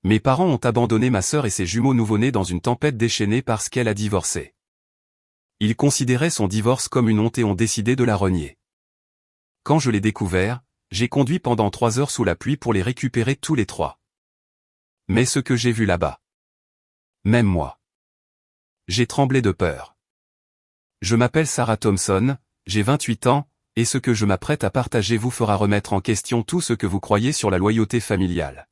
Mes parents ont abandonné ma sœur et ses jumeaux nouveau-nés dans une tempête déchaînée parce qu'elle a divorcé. Ils considéraient son divorce comme une honte et ont décidé de la renier. Quand je l'ai découvert, j'ai conduit pendant 3 heures sous la pluie pour les récupérer tous les 3. Mais ce que j'ai vu là-bas. Même moi. J'ai tremblé de peur. Je m'appelle Sarah Thompson, j'ai 28 ans, et ce que je m'apprête à partager vous fera remettre en question tout ce que vous croyez sur la loyauté familiale.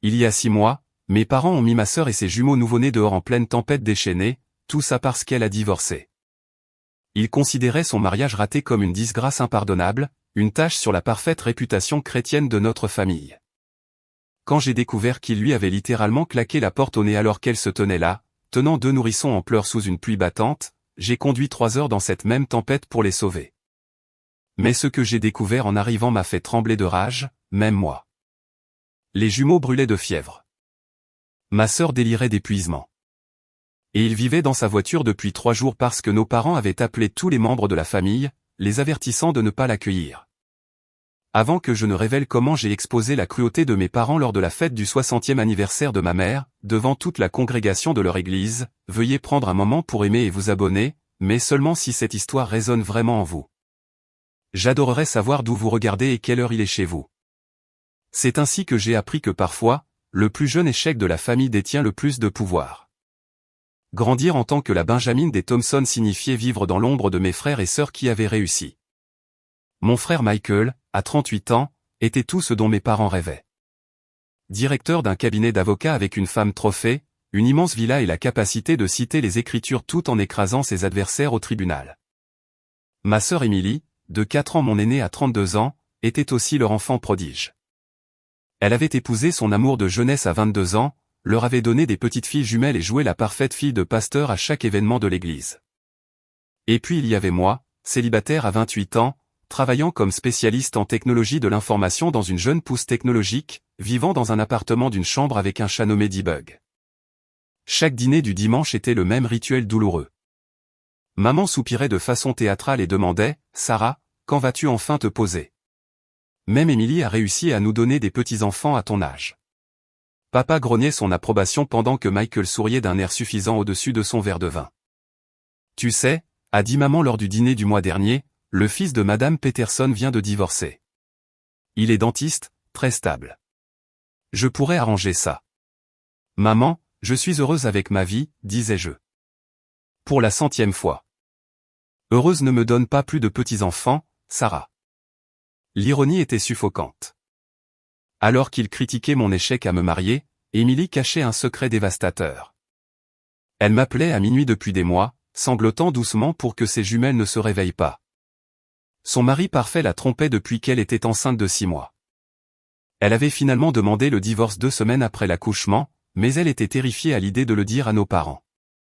Il y a 6 mois, mes parents ont mis ma sœur et ses jumeaux nouveau-nés dehors en pleine tempête déchaînée, tout ça parce qu'elle a divorcé. Ils considéraient son mariage raté comme une disgrâce impardonnable, une tache sur la parfaite réputation chrétienne de notre famille. Quand j'ai découvert qu'il lui avait littéralement claqué la porte au nez alors qu'elle se tenait là, tenant 2 nourrissons en pleurs sous une pluie battante, j'ai conduit 3 heures dans cette même tempête pour les sauver. Mais ce que j'ai découvert en arrivant m'a fait trembler de rage, même moi. Les jumeaux brûlaient de fièvre. Ma sœur délirait d'épuisement. Et il vivait dans sa voiture depuis 3 jours parce que nos parents avaient appelé tous les membres de la famille, les avertissant de ne pas l'accueillir. Avant que je ne révèle comment j'ai exposé la cruauté de mes parents lors de la fête du 60e anniversaire de ma mère, devant toute la congrégation de leur église, veuillez prendre un moment pour aimer et vous abonner, mais seulement si cette histoire résonne vraiment en vous. J'adorerais savoir d'où vous regardez et quelle heure il est chez vous. C'est ainsi que j'ai appris que parfois, le plus jeune échec de la famille détient le plus de pouvoir. Grandir en tant que la Benjamin des Thompson signifiait vivre dans l'ombre de mes frères et sœurs qui avaient réussi. Mon frère Michael, à 38 ans, était tout ce dont mes parents rêvaient. Directeur d'un cabinet d'avocats avec une femme trophée, une immense villa et la capacité de citer les Écritures tout en écrasant ses adversaires au tribunal. Ma sœur Emily, de 4 ans mon aînée à 32 ans, était aussi leur enfant prodige. Elle avait épousé son amour de jeunesse à 22 ans, leur avait donné des petites filles jumelles et joué la parfaite fille de pasteur à chaque événement de l'église. Et puis il y avait moi, célibataire à 28 ans, travaillant comme spécialiste en technologie de l'information dans une jeune pousse technologique, vivant dans un appartement d'une chambre avec un chat nommé D-Bug. Chaque dîner du dimanche était le même rituel douloureux. Maman soupirait de façon théâtrale et demandait « Sarah, quand vas-tu enfin te poser ?» Même Emily a réussi à nous donner des petits-enfants à ton âge. Papa grognait son approbation pendant que Michael souriait d'un air suffisant au-dessus de son verre de vin. Tu sais, a dit maman lors du dîner du mois dernier, le fils de Madame Peterson vient de divorcer. Il est dentiste, très stable. Je pourrais arranger ça. Maman, je suis heureuse avec ma vie, disais-je. Pour la 100e fois. Heureuse ne me donne pas plus de petits-enfants, Sarah. L'ironie était suffocante. Alors qu'il critiquait mon échec à me marier, Emily cachait un secret dévastateur. Elle m'appelait à minuit depuis des mois, sanglotant doucement pour que ses jumelles ne se réveillent pas. Son mari parfait la trompait depuis qu'elle était enceinte de 6 mois. Elle avait finalement demandé le divorce 2 semaines après l'accouchement, mais elle était terrifiée à l'idée de le dire à nos parents.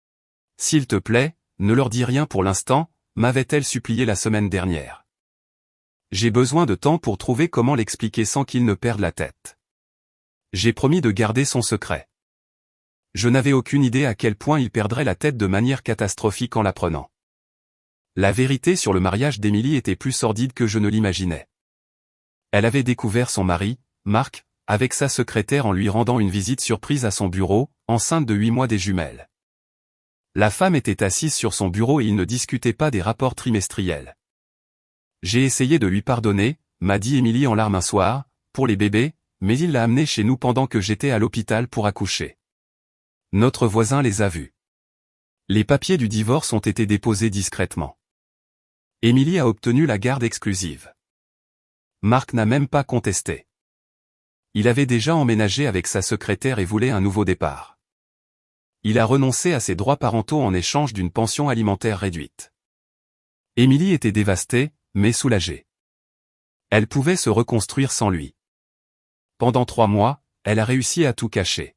« S'il te plaît, ne leur dis rien pour l'instant », m'avait-elle supplié la semaine dernière. J'ai besoin de temps pour trouver comment l'expliquer sans qu'ils ne perdent la tête. J'ai promis de garder son secret. Je n'avais aucune idée à quel point il perdrait la tête de manière catastrophique en l'apprenant. La vérité sur le mariage d'Emily était plus sordide que je ne l'imaginais. Elle avait découvert son mari, Mark, avec sa secrétaire en lui rendant une visite surprise à son bureau, enceinte de 8 mois des jumelles. La femme était assise sur son bureau et ils ne discutaient pas des rapports trimestriels. J'ai essayé de lui pardonner, m'a dit Emily en larmes un soir, pour les bébés, mais il l'a amenée chez nous pendant que j'étais à l'hôpital pour accoucher. Notre voisin les a vus. Les papiers du divorce ont été déposés discrètement. Emily a obtenu la garde exclusive. Mark n'a même pas contesté. Il avait déjà emménagé avec sa secrétaire et voulait un nouveau départ. Il a renoncé à ses droits parentaux en échange d'une pension alimentaire réduite. Emily était dévastée, mais soulagée. Elle pouvait se reconstruire sans lui. Pendant 3 mois, elle a réussi à tout cacher.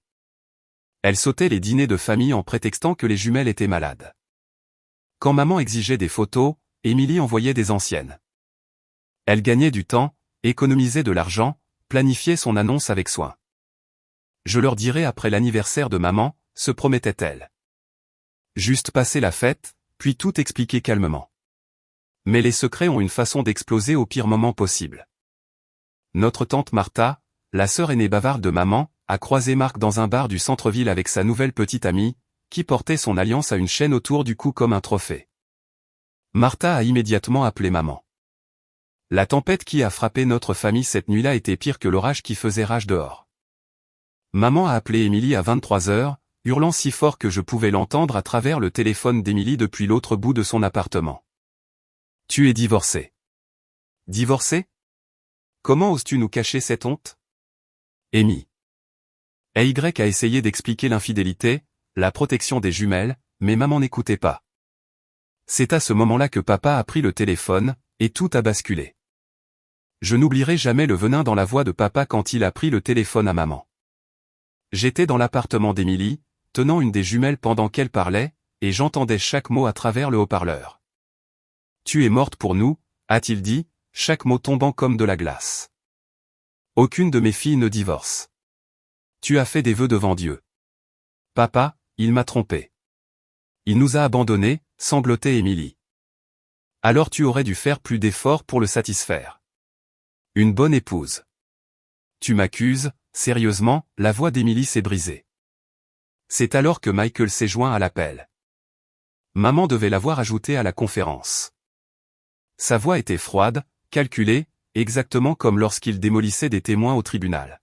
Elle sautait les dîners de famille en prétextant que les jumelles étaient malades. Quand maman exigeait des photos, Emily envoyait des anciennes. Elle gagnait du temps, économisait de l'argent, planifiait son annonce avec soin. Je leur dirai après l'anniversaire de maman, se promettait-elle. Juste passer la fête, puis tout expliquer calmement. Mais les secrets ont une façon d'exploser au pire moment possible. Notre tante Martha, la sœur aînée bavarde de maman, a croisé Marc dans un bar du centre-ville avec sa nouvelle petite amie, qui portait son alliance à une chaîne autour du cou comme un trophée. Martha a immédiatement appelé maman. La tempête qui a frappé notre famille cette nuit-là était pire que l'orage qui faisait rage dehors. Maman a appelé Émilie à 23 heures, hurlant si fort que je pouvais l'entendre à travers le téléphone d'Émilie depuis l'autre bout de son appartement. « Tu es divorcé. »« Divorcé ? Comment oses-tu nous cacher cette honte ? » Amy. AY a essayé d'expliquer l'infidélité, la protection des jumelles, mais maman n'écoutait pas. C'est à ce moment-là que papa a pris le téléphone, et tout a basculé. Je n'oublierai jamais le venin dans la voix de papa quand il a pris le téléphone à maman. J'étais dans l'appartement d'Émilie, tenant une des jumelles pendant qu'elle parlait, et j'entendais chaque mot à travers le haut-parleur. « Tu es morte pour nous », a-t-il dit, chaque mot tombant comme de la glace. « Aucune de mes filles ne divorce. Tu as fait des vœux devant Dieu. »« Papa, il m'a trompé. Il nous a abandonnés », sanglotait Émilie. « Alors tu aurais dû faire plus d'efforts pour le satisfaire. Une bonne épouse. »« Tu m'accuses ?» Sérieusement, la voix d'Émilie s'est brisée. C'est alors que Michael s'est joint à l'appel. Maman devait l'avoir ajouté à la conférence. Sa voix était froide, calculée, exactement comme lorsqu'il démolissait des témoins au tribunal.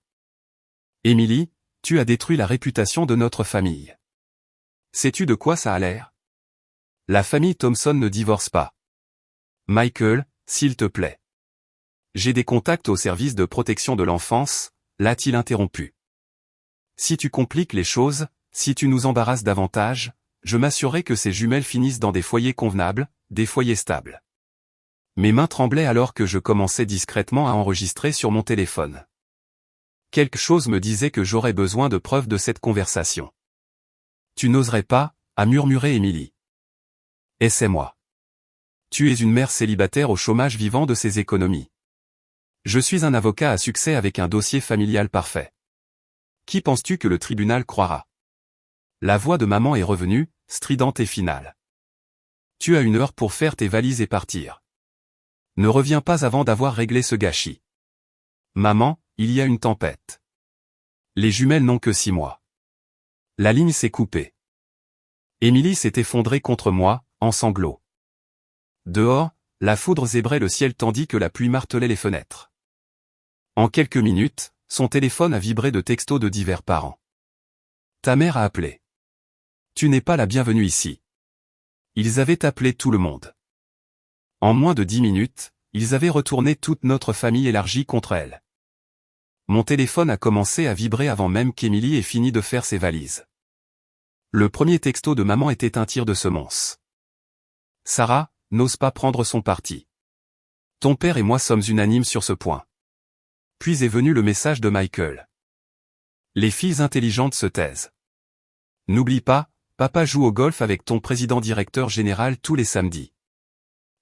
« Émilie, tu as détruit la réputation de notre famille. Sais-tu de quoi ça a l'air ? La famille Thompson ne divorce pas. Michael, s'il te plaît. J'ai des contacts au service de protection de l'enfance, l'a-t-il interrompu. Si tu compliques les choses, si tu nous embarrasses davantage, je m'assurerai que ces jumelles finissent dans des foyers convenables, des foyers stables. Mes mains tremblaient alors que je commençais discrètement à enregistrer sur mon téléphone. Quelque chose me disait que j'aurais besoin de preuves de cette conversation. Tu n'oserais pas, a murmuré Émilie. Et c'est moi. Tu es une mère célibataire au chômage vivant de ses économies. Je suis un avocat à succès avec un dossier familial parfait. Qui penses-tu que le tribunal croira ? La voix de maman est revenue, stridente et finale. Tu as 1 heure pour faire tes valises et partir. Ne reviens pas avant d'avoir réglé ce gâchis. Maman, il y a une tempête. Les jumelles n'ont que 6 mois. La ligne s'est coupée. Émilie s'est effondrée contre moi, en sanglots. Dehors, la foudre zébrait le ciel tandis que la pluie martelait les fenêtres. En quelques minutes, son téléphone a vibré de textos de divers parents. Ta mère a appelé. Tu n'es pas la bienvenue ici. Ils avaient appelé tout le monde. En moins de 10 minutes, ils avaient retourné toute notre famille élargie contre elle. Mon téléphone a commencé à vibrer avant même qu'Émilie ait fini de faire ses valises. Le premier texto de maman était un tir de semonce. Sarah, n'ose pas prendre son parti. Ton père et moi sommes unanimes sur ce point. Puis est venu le message de Michael. Les filles intelligentes se taisent. N'oublie pas, papa joue au golf avec ton président directeur général tous les samedis.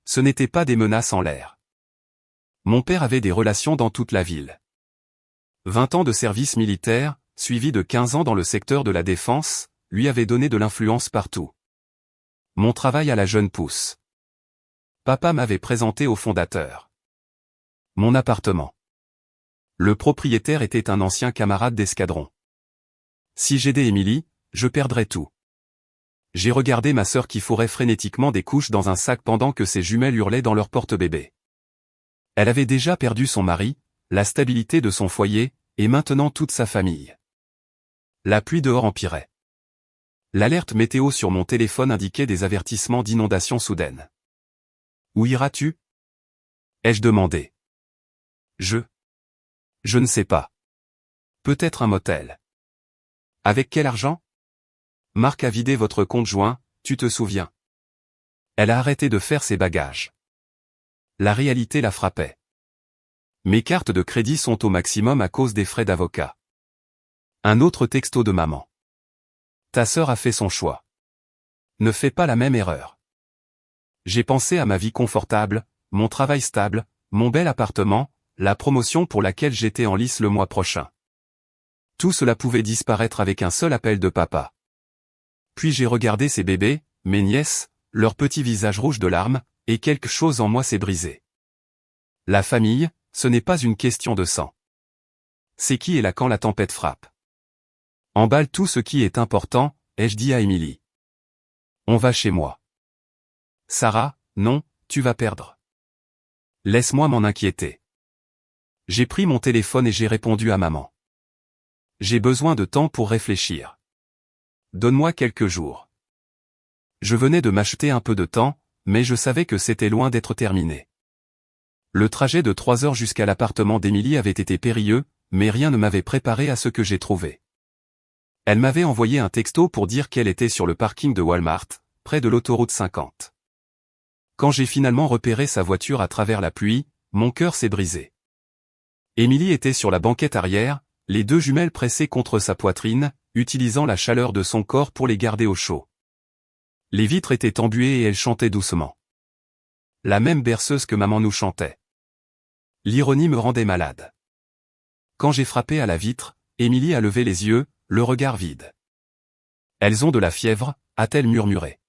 Ce n'étaient pas des menaces en l'air. Mon père avait des relations dans toute la ville. 20 ans de service militaire, suivi de 15 ans dans le secteur de la défense, lui avait donné de l'influence partout. Mon travail à la jeune pousse. Papa m'avait présenté au fondateur. Mon appartement. Le propriétaire était un ancien camarade d'escadron. Si j'aidais Émilie, je perdrais tout. J'ai regardé ma sœur qui fourrait frénétiquement des couches dans un sac pendant que ses jumelles hurlaient dans leur porte-bébé. Elle avait déjà perdu son mari, la stabilité de son foyer, et maintenant toute sa famille. La pluie dehors empirait. L'alerte météo sur mon téléphone indiquait des avertissements d'inondation soudaine. Où iras-tu ? Ai-je demandé. Je ne sais pas. Peut-être un motel. Avec quel argent ? Marc a vidé votre compte joint, tu te souviens. Elle a arrêté de faire ses bagages. La réalité la frappait. Mes cartes de crédit sont au maximum à cause des frais d'avocat. Un autre texto de maman. Ta sœur a fait son choix. Ne fais pas la même erreur. J'ai pensé à ma vie confortable, mon travail stable, mon bel appartement, la promotion pour laquelle j'étais en lice le mois prochain. Tout cela pouvait disparaître avec un seul appel de papa. Puis j'ai regardé ces bébés, mes nièces, leurs petits visages rouges de larmes, et quelque chose en moi s'est brisé. La famille, ce n'est pas une question de sang. C'est qui est là quand la tempête frappe. Emballe tout ce qui est important, ai-je dit à Émilie. On va chez moi. Sarah, non, tu vas perdre. Laisse-moi m'en inquiéter. J'ai pris mon téléphone et j'ai répondu à maman. J'ai besoin de temps pour réfléchir. Donne-moi quelques jours. Je venais de m'acheter un peu de temps, mais je savais que c'était loin d'être terminé. Le trajet de 3 heures jusqu'à l'appartement d'Émilie avait été périlleux, mais rien ne m'avait préparé à ce que j'ai trouvé. Elle m'avait envoyé un texto pour dire qu'elle était sur le parking de Walmart, près de l'autoroute 50. Quand j'ai finalement repéré sa voiture à travers la pluie, mon cœur s'est brisé. Émilie était sur la banquette arrière, les 2 jumelles pressées contre sa poitrine, utilisant la chaleur de son corps pour les garder au chaud. Les vitres étaient embuées et elle chantait doucement. La même berceuse que maman nous chantait. L'ironie me rendait malade. Quand j'ai frappé à la vitre, Émilie a levé les yeux, le regard vide. Elles ont de la fièvre, a-t-elle murmuré.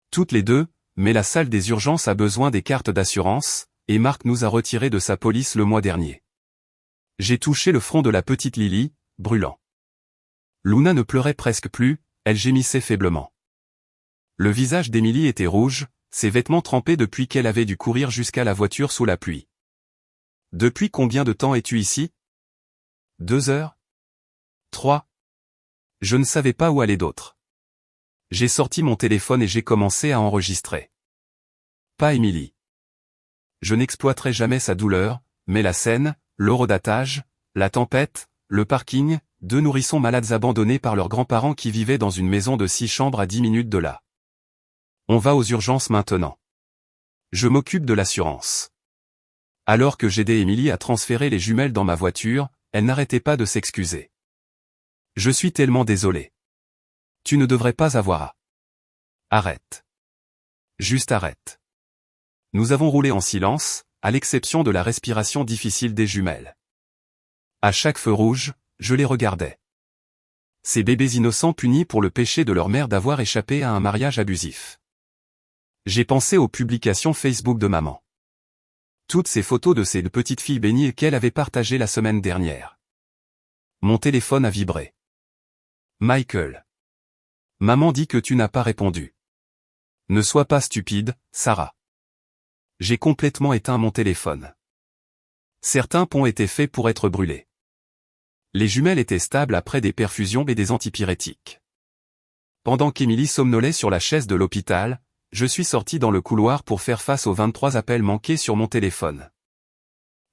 Toutes les deux, mais la salle des urgences a besoin des cartes d'assurance, et Marc nous a retirés de sa police le mois dernier. J'ai touché le front de la petite Lily, brûlant. Luna ne pleurait presque plus, elle gémissait faiblement. Le visage d'Émilie était rouge, ses vêtements trempés depuis qu'elle avait dû courir jusqu'à la voiture sous la pluie. Depuis combien de temps es-tu ici? 2 heures? 3? Je ne savais pas où aller d'autre. J'ai sorti mon téléphone et j'ai commencé à enregistrer. Pas Émilie. Je n'exploiterai jamais sa douleur, mais la scène, l'horodatage, la tempête, le parking, 2 nourrissons malades abandonnés par leurs grands-parents qui vivaient dans une maison de 6 chambres à 10 minutes de là. On va aux urgences maintenant. Je m'occupe de l'assurance. Alors que j'aidais Émilie à transférer les jumelles dans ma voiture, elle n'arrêtait pas de s'excuser. Je suis tellement désolé. Tu ne devrais pas avoir à. Arrête. Juste arrête. Nous avons roulé en silence, à l'exception de la respiration difficile des jumelles. À chaque feu rouge, je les regardais. Ces bébés innocents punis pour le péché de leur mère d'avoir échappé à un mariage abusif. J'ai pensé aux publications Facebook de maman. Toutes ces photos de ces 2 petites filles bénies qu'elle avait partagées la semaine dernière. Mon téléphone a vibré. Michael. Maman dit que tu n'as pas répondu. Ne sois pas stupide, Sarah. J'ai complètement éteint mon téléphone. Certains ponts étaient faits pour être brûlés. Les jumelles étaient stables après des perfusions et des antipyrétiques. Pendant qu'Émilie somnolait sur la chaise de l'hôpital, je suis sorti dans le couloir pour faire face aux 23 appels manqués sur mon téléphone.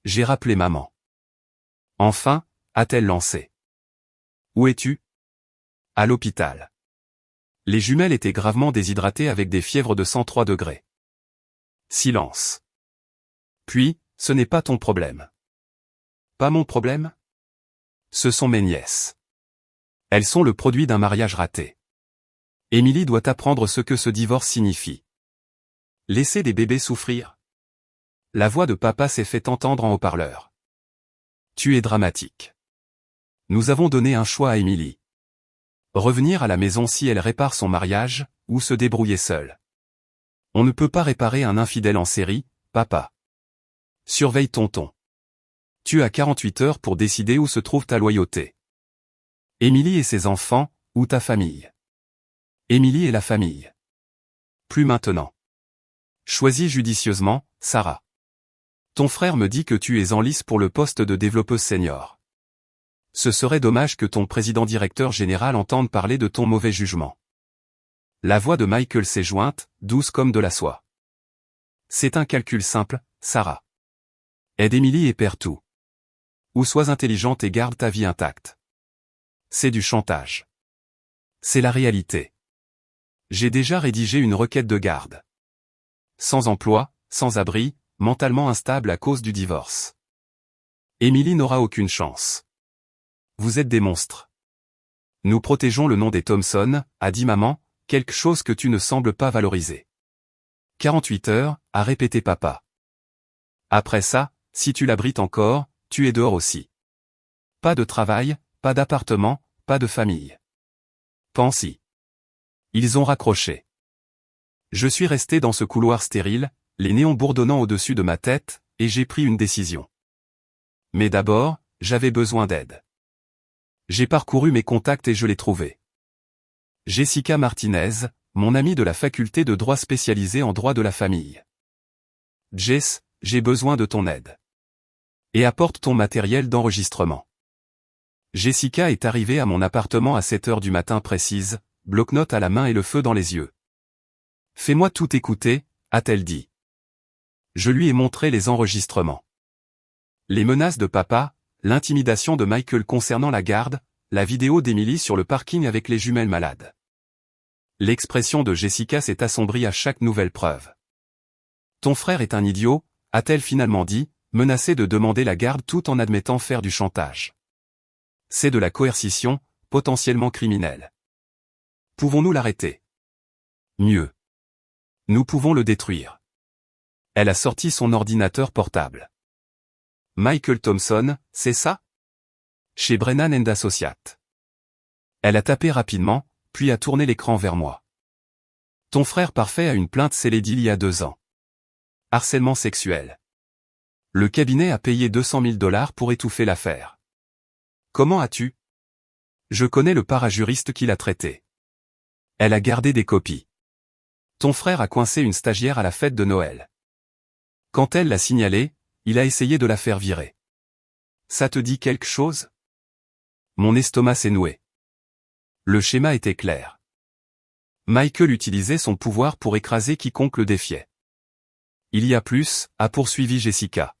J'ai rappelé maman. Enfin, a-t-elle lancé. Où es-tu? À l'hôpital. Les jumelles étaient gravement déshydratées avec des fièvres de 103 degrés. Silence. Puis, ce n'est pas ton problème. Pas mon problème? Ce sont mes nièces. Elles sont le produit d'un mariage raté. Émilie doit apprendre ce que ce divorce signifie. Laisser des bébés souffrir. La voix de papa s'est fait entendre en haut-parleur. Tu es dramatique. Nous avons donné un choix à Émilie. Revenir à la maison si elle répare son mariage, ou se débrouiller seule. On ne peut pas réparer un infidèle en série, papa. Surveille tonton. Tu as 48 heures pour décider où se trouve ta loyauté. Émilie et ses enfants, ou ta famille. Émilie et la famille. Plus maintenant. Choisis judicieusement, Sarah. Ton frère me dit que tu es en lice pour le poste de développeuse senior. Ce serait dommage que ton président-directeur général entende parler de ton mauvais jugement. La voix de Michael s'est jointe, douce comme de la soie. C'est un calcul simple, Sarah. Aide Émilie et perds tout. Ou sois intelligente et garde ta vie intacte. C'est du chantage. C'est la réalité. J'ai déjà rédigé une requête de garde. Sans emploi, sans abri, mentalement instable à cause du divorce. Émilie n'aura aucune chance. Vous êtes des monstres. Nous protégeons le nom des Thompson, a dit maman, quelque chose que tu ne sembles pas valoriser. 48 heures, a répété papa. Après ça, si tu l'abrites encore, tu es dehors aussi. Pas de travail, pas d'appartement, pas de famille. Pense-y. Ils ont raccroché. Je suis resté dans ce couloir stérile, les néons bourdonnant au-dessus de ma tête, et j'ai pris une décision. Mais d'abord, j'avais besoin d'aide. J'ai parcouru mes contacts et je l'ai trouvée. Jessica Martinez, mon amie de la faculté de droit spécialisée en droit de la famille. Jess, j'ai besoin de ton aide. Et apporte ton matériel d'enregistrement. Jessica est arrivée à mon appartement à 7 heures du matin précise, bloc-notes à la main et le feu dans les yeux. Fais-moi tout écouter, a-t-elle dit. Je lui ai montré les enregistrements. Les menaces de papa, l'intimidation de Michael concernant la garde, la vidéo d'Emily sur le parking avec les jumelles malades. L'expression de Jessica s'est assombrie à chaque nouvelle preuve. Ton frère est un idiot, a-t-elle finalement dit, menacée de demander la garde tout en admettant faire du chantage. C'est de la coercition, potentiellement criminelle. Pouvons-nous l'arrêter? Mieux. Nous pouvons le détruire. Elle a sorti son ordinateur portable. Michael Thompson, c'est ça? Chez Brennan & Associates. Elle a tapé rapidement, puis a tourné l'écran vers moi. Ton frère parfait a une plainte scellée d'il y a 2 ans. Harcèlement sexuel. Le cabinet a payé $200 000 pour étouffer l'affaire. Comment as-tu? Je connais le parajuriste qui l'a traité. Elle a gardé des copies. Ton frère a coincé une stagiaire à la fête de Noël. Quand elle l'a signalé, il a essayé de la faire virer. Ça te dit quelque chose? Mon estomac s'est noué. Le schéma était clair. Michael utilisait son pouvoir pour écraser quiconque le défiait. Il y a plus, a poursuivi Jessica.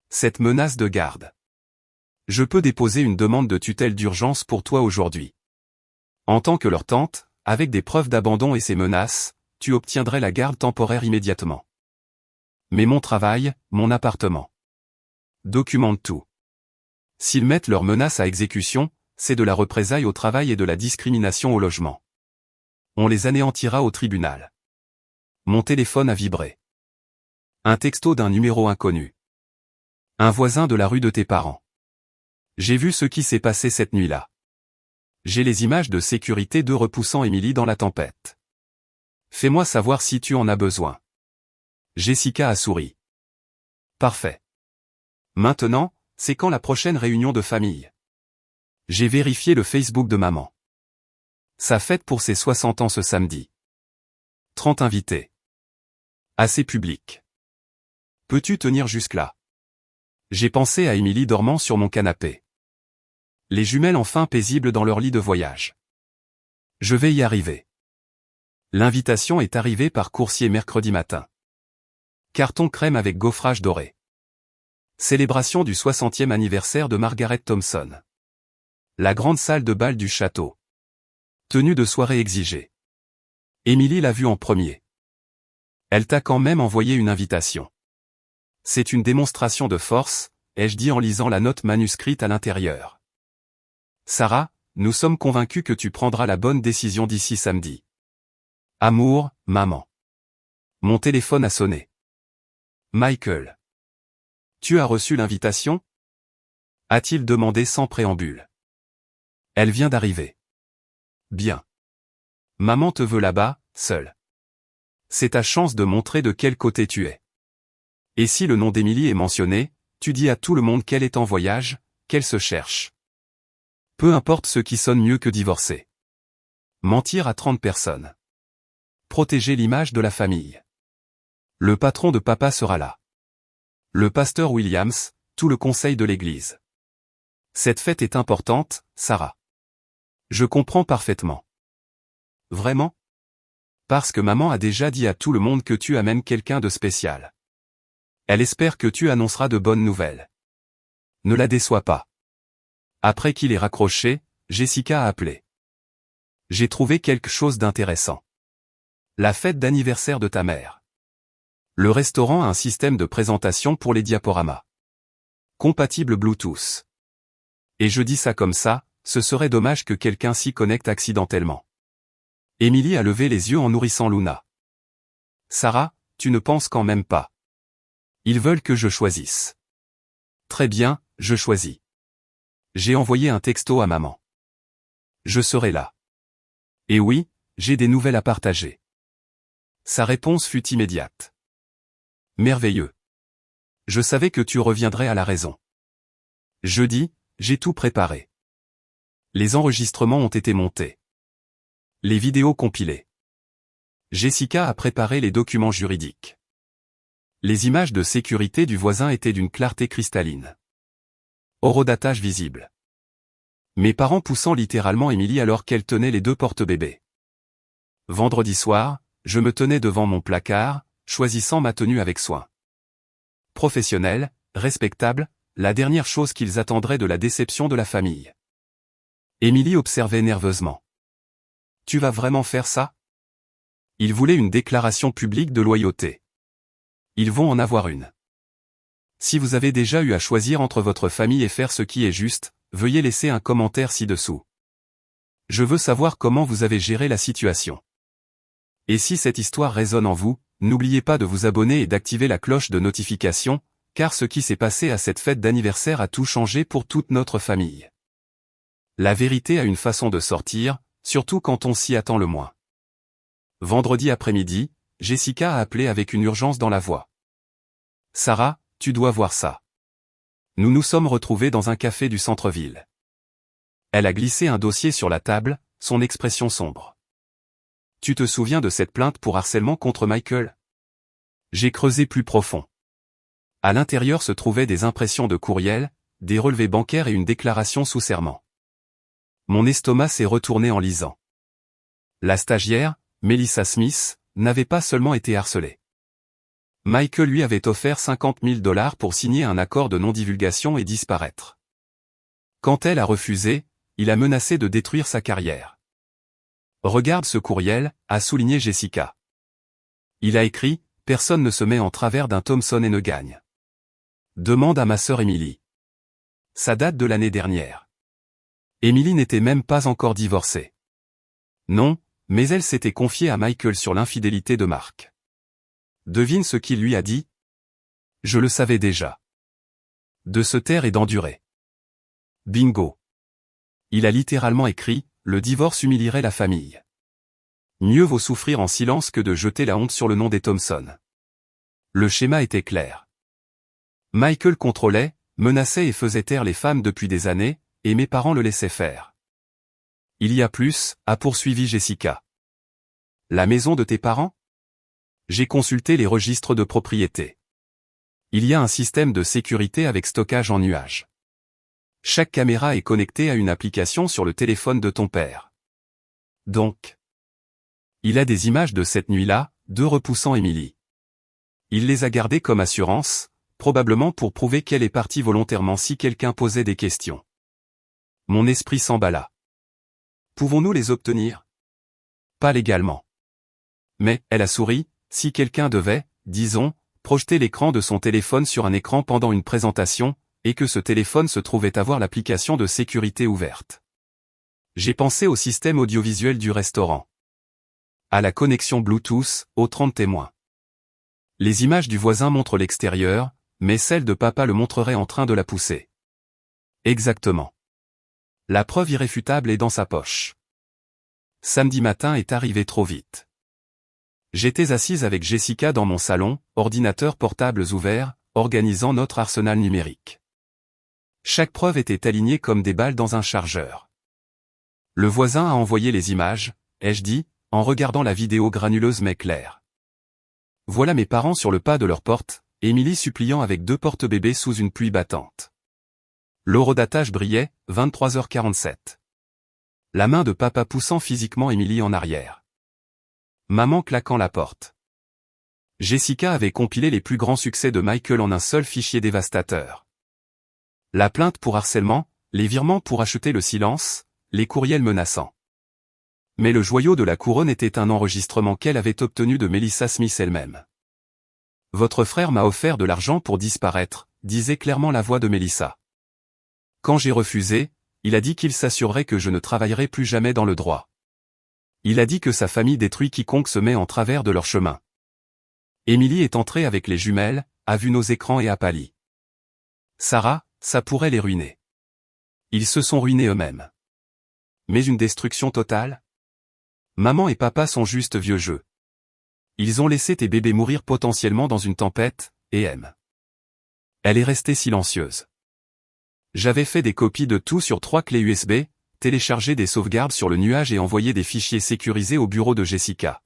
Cette menace de garde. Je peux déposer une demande de tutelle d'urgence pour toi aujourd'hui. En tant que leur tante, avec des preuves d'abandon et ces menaces, tu obtiendrais la garde temporaire immédiatement. Mais mon travail, mon appartement. Documente tout. S'ils mettent leurs menaces à exécution, c'est de la représaille au travail et de la discrimination au logement. On les anéantira au tribunal. Mon téléphone a vibré. Un texto d'un numéro inconnu. Un voisin de la rue de tes parents. J'ai vu ce qui s'est passé cette nuit-là. J'ai les images de sécurité de repoussant Emily dans la tempête. Fais-moi savoir si tu en as besoin. Jessica a souri. Parfait. Maintenant, c'est quand la prochaine réunion de famille? J'ai vérifié le Facebook de maman. Sa fête pour ses 60 ans ce samedi. 30 invités. Assez public. Peux-tu tenir jusque-là? J'ai pensé à Emily dormant sur mon canapé. Les jumelles enfin paisibles dans leur lit de voyage. Je vais y arriver. L'invitation est arrivée par coursier mercredi matin. Carton crème avec gaufrage doré. Célébration du 60e anniversaire de Margaret Thompson. La grande salle de bal du château. Tenue de soirée exigée. Emily l'a vue en premier. Elle t'a quand même envoyé une invitation. C'est une démonstration de force, ai-je dit en lisant la note manuscrite à l'intérieur. Sarah, nous sommes convaincus que tu prendras la bonne décision d'ici samedi. Amour, maman. Mon téléphone a sonné. Michael. Tu as reçu l'invitation? A-t-il demandé sans préambule. Elle vient d'arriver. Bien. Maman te veut là-bas, seule. C'est ta chance de montrer de quel côté tu es. Et si le nom d'Emily est mentionné, tu dis à tout le monde qu'elle est en voyage, qu'elle se cherche. Peu importe ce qui sonne mieux que divorcer. Mentir à 30 personnes. Protéger l'image de la famille. Le patron de papa sera là. Le pasteur Williams, tout le conseil de l'église. Cette fête est importante, Sarah. Je comprends parfaitement. Vraiment? Parce que maman a déjà dit à tout le monde que tu amènes quelqu'un de spécial. Elle espère que tu annonceras de bonnes nouvelles. Ne la déçois pas. Après qu'il ait raccroché, Jessica a appelé. J'ai trouvé quelque chose d'intéressant. La fête d'anniversaire de ta mère. Le restaurant a un système de présentation pour les diaporamas. Compatible Bluetooth. Et je dis ça comme ça, ce serait dommage que quelqu'un s'y connecte accidentellement. Emily a levé les yeux en nourrissant Luna. Sarah, tu ne penses quand même pas. Ils veulent que je choisisse. Très bien, je choisis. J'ai envoyé un texto à maman. Je serai là. Et oui, j'ai des nouvelles à partager. Sa réponse fut immédiate. Merveilleux. Je savais que tu reviendrais à la raison. Jeudi, j'ai tout préparé. Les enregistrements ont été montés. Les vidéos compilées. Jessica a préparé les documents juridiques. Les images de sécurité du voisin étaient d'une clarté cristalline. Horodatage visible. Mes parents poussant littéralement Émilie alors qu'elle tenait les deux porte-bébés. Vendredi soir, je me tenais devant mon placard, choisissant ma tenue avec soin. Professionnel, respectable, la dernière chose qu'ils attendraient de la déception de la famille. Émilie observait nerveusement. « Tu vas vraiment faire ça ?» Ils voulaient une déclaration publique de loyauté. Ils vont en avoir une. Si vous avez déjà eu à choisir entre votre famille et faire ce qui est juste, veuillez laisser un commentaire ci-dessous. Je veux savoir comment vous avez géré la situation. Et si cette histoire résonne en vous, n'oubliez pas de vous abonner et d'activer la cloche de notification, car ce qui s'est passé à cette fête d'anniversaire a tout changé pour toute notre famille. La vérité a une façon de sortir, surtout quand on s'y attend le moins. Vendredi après-midi, Jessica a appelé avec une urgence dans la voix. « Sarah, tu dois voir ça. » Nous nous sommes retrouvés dans un café du centre-ville. Elle a glissé un dossier sur la table, son expression sombre. « Tu te souviens de cette plainte pour harcèlement contre Michael ? » J'ai creusé plus profond. À l'intérieur se trouvaient des impressions de courriel, des relevés bancaires et une déclaration sous serment. Mon estomac s'est retourné en lisant. La stagiaire, Melissa Smith, n'avait pas seulement été harcelée. Michael lui avait offert 50 000 $ pour signer un accord de non-divulgation et disparaître. Quand elle a refusé, il a menacé de détruire sa carrière. « Regarde ce courriel », a souligné Jessica. Il a écrit « Personne ne se met en travers d'un Thompson et ne gagne. » Demande à ma sœur Émilie. Ça date de l'année dernière. Émilie n'était même pas encore divorcée. Non, mais elle s'était confiée à Michael sur l'infidélité de Mark. Devine ce qu'il lui a dit ? Je le savais déjà. De se taire et d'endurer. Bingo. Il a littéralement écrit, le divorce humilierait la famille. Mieux vaut souffrir en silence que de jeter la honte sur le nom des Thompson. Le schéma était clair. Michael contrôlait, menaçait et faisait taire les femmes depuis des années, et mes parents le laissaient faire. Il y a plus, a poursuivi Jessica. La maison de tes parents ? J'ai consulté les registres de propriété. Il y a un système de sécurité avec stockage en nuage. Chaque caméra est connectée à une application sur le téléphone de ton père. Donc, il a des images de cette nuit-là, de repoussant Émilie. Il les a gardées comme assurance, probablement pour prouver qu'elle est partie volontairement si quelqu'un posait des questions. Mon esprit s'emballa. Pouvons-nous les obtenir ? Pas légalement. Mais, elle a souri, si quelqu'un devait, disons, projeter l'écran de son téléphone sur un écran pendant une présentation, et que ce téléphone se trouvait avoir l'application de sécurité ouverte. J'ai pensé au système audiovisuel du restaurant. À la connexion Bluetooth, aux 30 témoins. Les images du voisin montrent l'extérieur, mais celle de papa le montrerait en train de la pousser. Exactement. La preuve irréfutable est dans sa poche. Samedi matin est arrivé trop vite. J'étais assise avec Jessica dans mon salon, ordinateurs portables ouverts, organisant notre arsenal numérique. Chaque preuve était alignée comme des balles dans un chargeur. Le voisin a envoyé les images, ai-je dit, en regardant la vidéo granuleuse mais claire. Voilà mes parents sur le pas de leur porte, Émilie suppliant avec deux porte-bébés sous une pluie battante. L'horodatage brillait, 23h47. La main de papa poussant physiquement Émilie en arrière. Maman claquant la porte. Jessica avait compilé les plus grands succès de Michael en un seul fichier dévastateur. La plainte pour harcèlement, les virements pour acheter le silence, les courriels menaçants. Mais le joyau de la couronne était un enregistrement qu'elle avait obtenu de Melissa Smith elle-même. « Votre frère m'a offert de l'argent pour disparaître », disait clairement la voix de Melissa. Quand j'ai refusé, il a dit qu'il s'assurerait que je ne travaillerais plus jamais dans le droit. Il a dit que sa famille détruit quiconque se met en travers de leur chemin. Émilie est entrée avec les jumelles, a vu nos écrans et a pâli. Sarah, ça pourrait les ruiner. Ils se sont ruinés eux-mêmes. Mais une destruction totale ? Maman et papa sont juste vieux jeux. Ils ont laissé tes bébés mourir potentiellement dans une tempête, et aiment. Elle est restée silencieuse. J'avais fait des copies de tout sur 3 clés USB, télécharger des sauvegardes sur le nuage et envoyer des fichiers sécurisés au bureau de Jessica.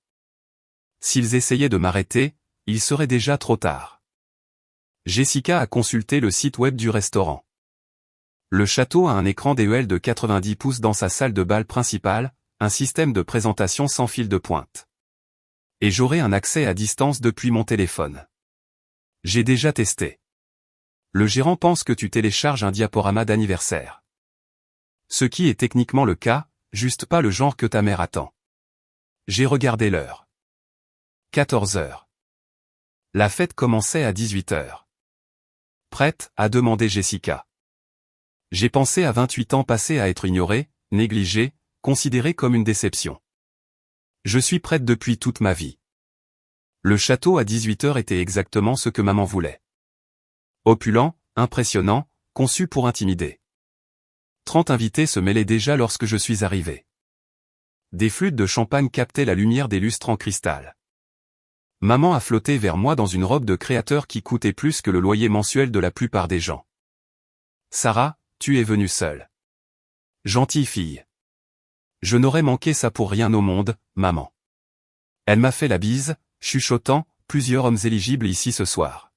S'ils essayaient de m'arrêter, il serait déjà trop tard. Jessica a consulté le site web du restaurant. Le château a un écran DEL de 90 pouces dans sa salle de bal principale, un système de présentation sans fil de pointe. Et j'aurai un accès à distance depuis mon téléphone. J'ai déjà testé. Le gérant pense que tu télécharges un diaporama d'anniversaire. Ce qui est techniquement le cas, juste pas le genre que ta mère attend. J'ai regardé l'heure. 14 heures. La fête commençait à 18 heures. Prête, a demandé Jessica. J'ai pensé à 28 ans passés à être ignoré, négligé, considéré comme une déception. Je suis prête depuis toute ma vie. Le château à 18 heures était exactement ce que maman voulait. Opulent, impressionnant, conçu pour intimider. 30 invités se mêlaient déjà lorsque je suis arrivé. Des flûtes de champagne captaient la lumière des lustres en cristal. Maman a flotté vers moi dans une robe de créateur qui coûtait plus que le loyer mensuel de la plupart des gens. Sarah, tu es venue seule. Gentille fille. Je n'aurais manqué ça pour rien au monde, maman. Elle m'a fait la bise, chuchotant, plusieurs hommes éligibles ici ce soir.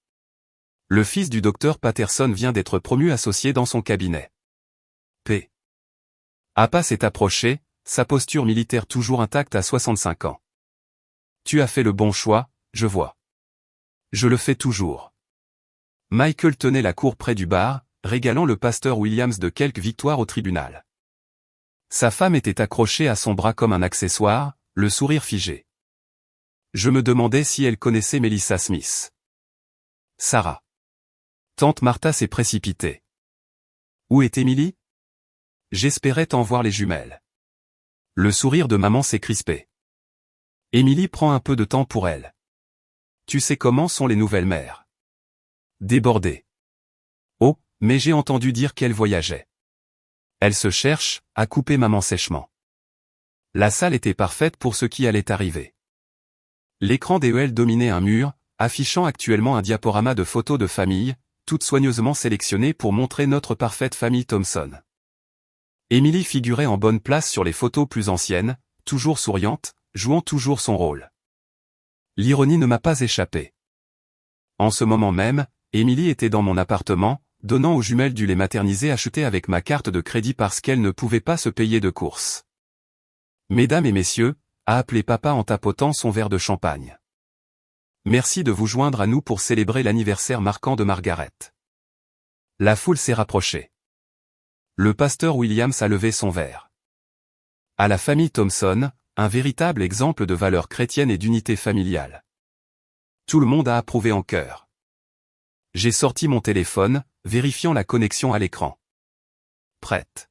Le fils du docteur Patterson vient d'être promu associé dans son cabinet. P. Appa s'est approché, sa posture militaire toujours intacte à 65 ans. Tu as fait le bon choix, je vois. Je le fais toujours. Michael tenait la cour près du bar, régalant le pasteur Williams de quelques victoires au tribunal. Sa femme était accrochée à son bras comme un accessoire, le sourire figé. Je me demandais si elle connaissait Melissa Smith. Sarah. Tante Martha s'est précipitée. Où est Emily? J'espérais t'en voir les jumelles. Le sourire de maman s'est crispé. Emily prend un peu de temps pour elle. Tu sais comment sont les nouvelles mères. Débordées. Oh, mais j'ai entendu dire qu'elle voyageait. Elle se cherche, a coupé maman sèchement. La salle était parfaite pour ce qui allait arriver. L'écran DEL dominait un mur, affichant actuellement un diaporama de photos de famille, toutes soigneusement sélectionnées pour montrer notre parfaite famille Thompson. Emily figurait en bonne place sur les photos plus anciennes, toujours souriante, jouant toujours son rôle. L'ironie ne m'a pas échappé. En ce moment même, Emily était dans mon appartement, donnant aux jumelles du lait maternisé acheté avec ma carte de crédit parce qu'elle ne pouvait pas se payer de courses. Mesdames et messieurs, a appelé papa en tapotant son verre de champagne. Merci de vous joindre à nous pour célébrer l'anniversaire marquant de Margaret. La foule s'est rapprochée. Le pasteur Williams a levé son verre. À la famille Thompson, un véritable exemple de valeur chrétienne et d'unité familiale. Tout le monde a approuvé en chœur. J'ai sorti mon téléphone, vérifiant la connexion à l'écran. Prête.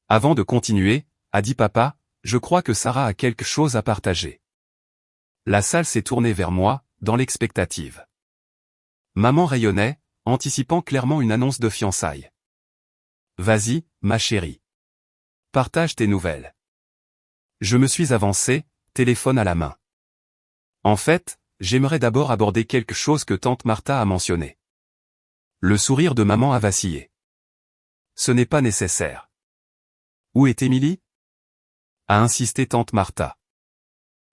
Avant de continuer, a dit papa, je crois que Sarah a quelque chose à partager. La salle s'est tournée vers moi, dans l'expectative. Maman rayonnait, anticipant clairement une annonce de fiançailles. Vas-y, ma chérie. Partage tes nouvelles. Je me suis avancé, téléphone à la main. En fait, j'aimerais d'abord aborder quelque chose que tante Martha a mentionné. Le sourire de maman a vacillé. Ce n'est pas nécessaire. Où est Emily? A insisté tante Martha.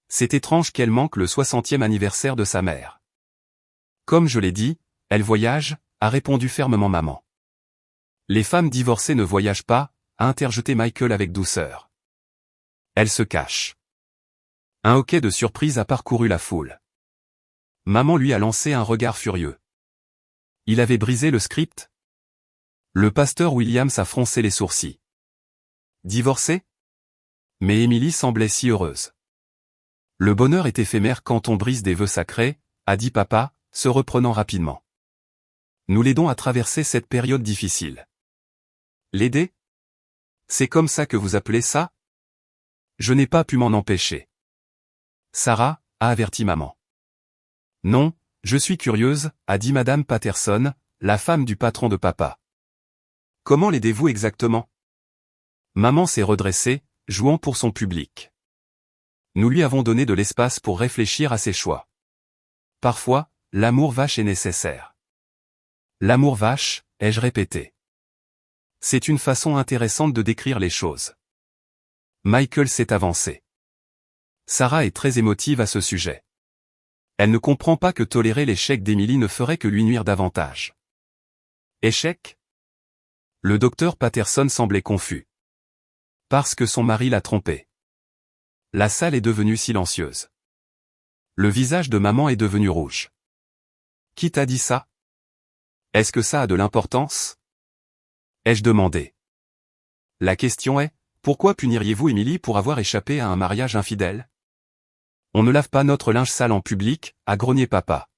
C'est étrange qu'elle manque le 60e anniversaire de sa mère. Comme je l'ai dit, elle voyage, a répondu fermement maman. Les femmes divorcées ne voyagent pas, a interjeté Michael avec douceur. Elle se cache. Un hoquet de surprise a parcouru la foule. Maman lui a lancé un regard furieux. Il avait brisé le script? Le pasteur Williams a froncé les sourcils. Divorcé? Mais Emily semblait si heureuse. Le bonheur est éphémère quand on brise des vœux sacrés, a dit papa, se reprenant rapidement. Nous l'aidons à traverser cette période difficile. L'aider? C'est comme ça que vous appelez ça? Je n'ai pas pu m'en empêcher. Sarah, a averti maman. Non, je suis curieuse, a dit madame Patterson, la femme du patron de papa. Comment l'aidez-vous exactement? Maman s'est redressée, jouant pour son public. Nous lui avons donné de l'espace pour réfléchir à ses choix. Parfois, l'amour vache est nécessaire. L'amour vache, ai-je répété. C'est une façon intéressante de décrire les choses. Michael s'est avancé. Sarah est très émotive à ce sujet. Elle ne comprend pas que tolérer l'échec d'Emily ne ferait que lui nuire davantage. Échec? Le docteur Patterson semblait confus. Parce que son mari l'a trompée. La salle est devenue silencieuse. Le visage de maman est devenu rouge. Qui t'a dit ça? Est-ce que ça a de l'importance? Ai-je demandé. La question est, pourquoi puniriez-vous Emily pour avoir échappé à un mariage infidèle? On ne lave pas notre linge sale en public, a grogné papa.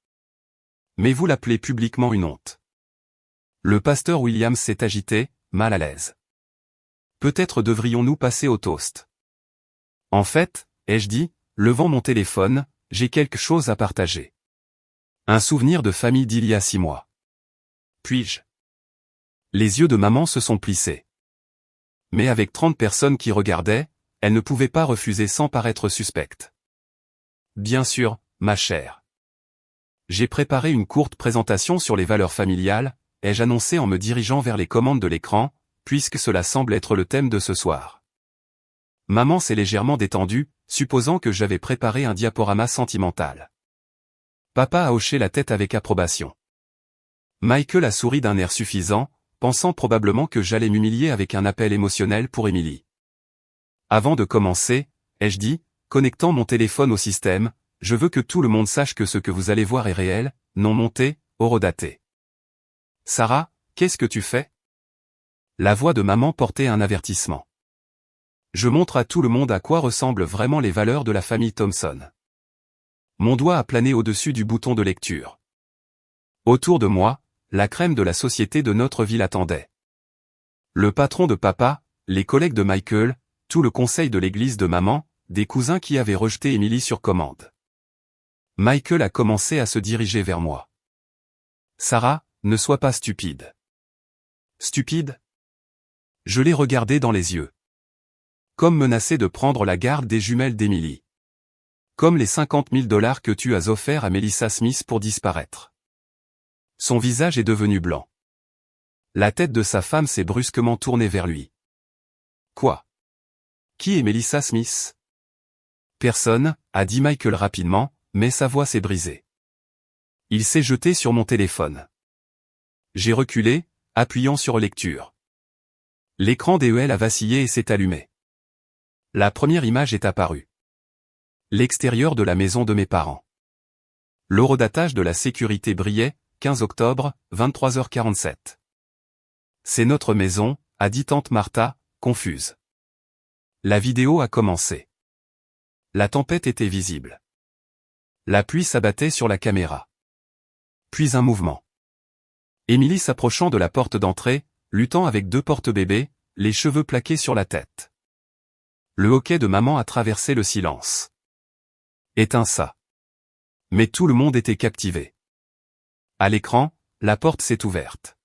Mais vous l'appelez publiquement une honte. Le pasteur Williams s'est agité, mal à l'aise. Peut-être devrions-nous passer au toast. En fait, ai-je dit, levant mon téléphone, j'ai quelque chose à partager. Un souvenir de famille d'il y a 6 mois. Puis-je? Les yeux de maman se sont plissés. Mais avec 30 personnes qui regardaient, elle ne pouvait pas refuser sans paraître suspecte. Bien sûr, ma chère. J'ai préparé une courte présentation sur les valeurs familiales, ai-je annoncé en me dirigeant vers les commandes de l'écran, puisque cela semble être le thème de ce soir. Maman s'est légèrement détendue, supposant que j'avais préparé un diaporama sentimental. Papa a hoché la tête avec approbation. Michael a souri d'un air suffisant, pensant probablement que j'allais m'humilier avec un appel émotionnel pour Emily. Avant de commencer, ai-je dit, connectant mon téléphone au système, je veux que tout le monde sache que ce que vous allez voir est réel, non monté, horodaté. Sarah, qu'est-ce que tu fais? La voix de maman portait un avertissement. Je montre à tout le monde à quoi ressemblent vraiment les valeurs de la famille Thompson. Mon doigt a plané au-dessus du bouton de lecture. Autour de moi, la crème de la société de notre ville attendait. Le patron de papa, les collègues de Michael, tout le conseil de l'église de maman, des cousins qui avaient rejeté Emily sur commande. Michael a commencé à se diriger vers moi. Sarah, ne sois pas stupide. Stupide? Je l'ai regardé dans les yeux. Comme menacé de prendre la garde des jumelles d'Emily. Comme les 50 000 $ que tu as offerts à Melissa Smith pour disparaître. Son visage est devenu blanc. La tête de sa femme s'est brusquement tournée vers lui. Quoi? Qui est Melissa Smith? Personne, a dit Michael rapidement, mais sa voix s'est brisée. Il s'est jeté sur mon téléphone. J'ai reculé, appuyant sur lecture. L'écran DEL a vacillé et s'est allumé. La première image est apparue. L'extérieur de la maison de mes parents. L'horodatage de la sécurité brillait, 15 octobre, 23h47. C'est notre maison, a dit tante Martha, confuse. La vidéo a commencé. La tempête était visible. La pluie s'abattait sur la caméra. Puis un mouvement. Emily s'approchant de la porte d'entrée, luttant avec 2 porte-bébés, les cheveux plaqués sur la tête. Le hoquet de maman a traversé le silence. Éteins ça. Mais tout le monde était captivé. À l'écran, la porte s'est ouverte.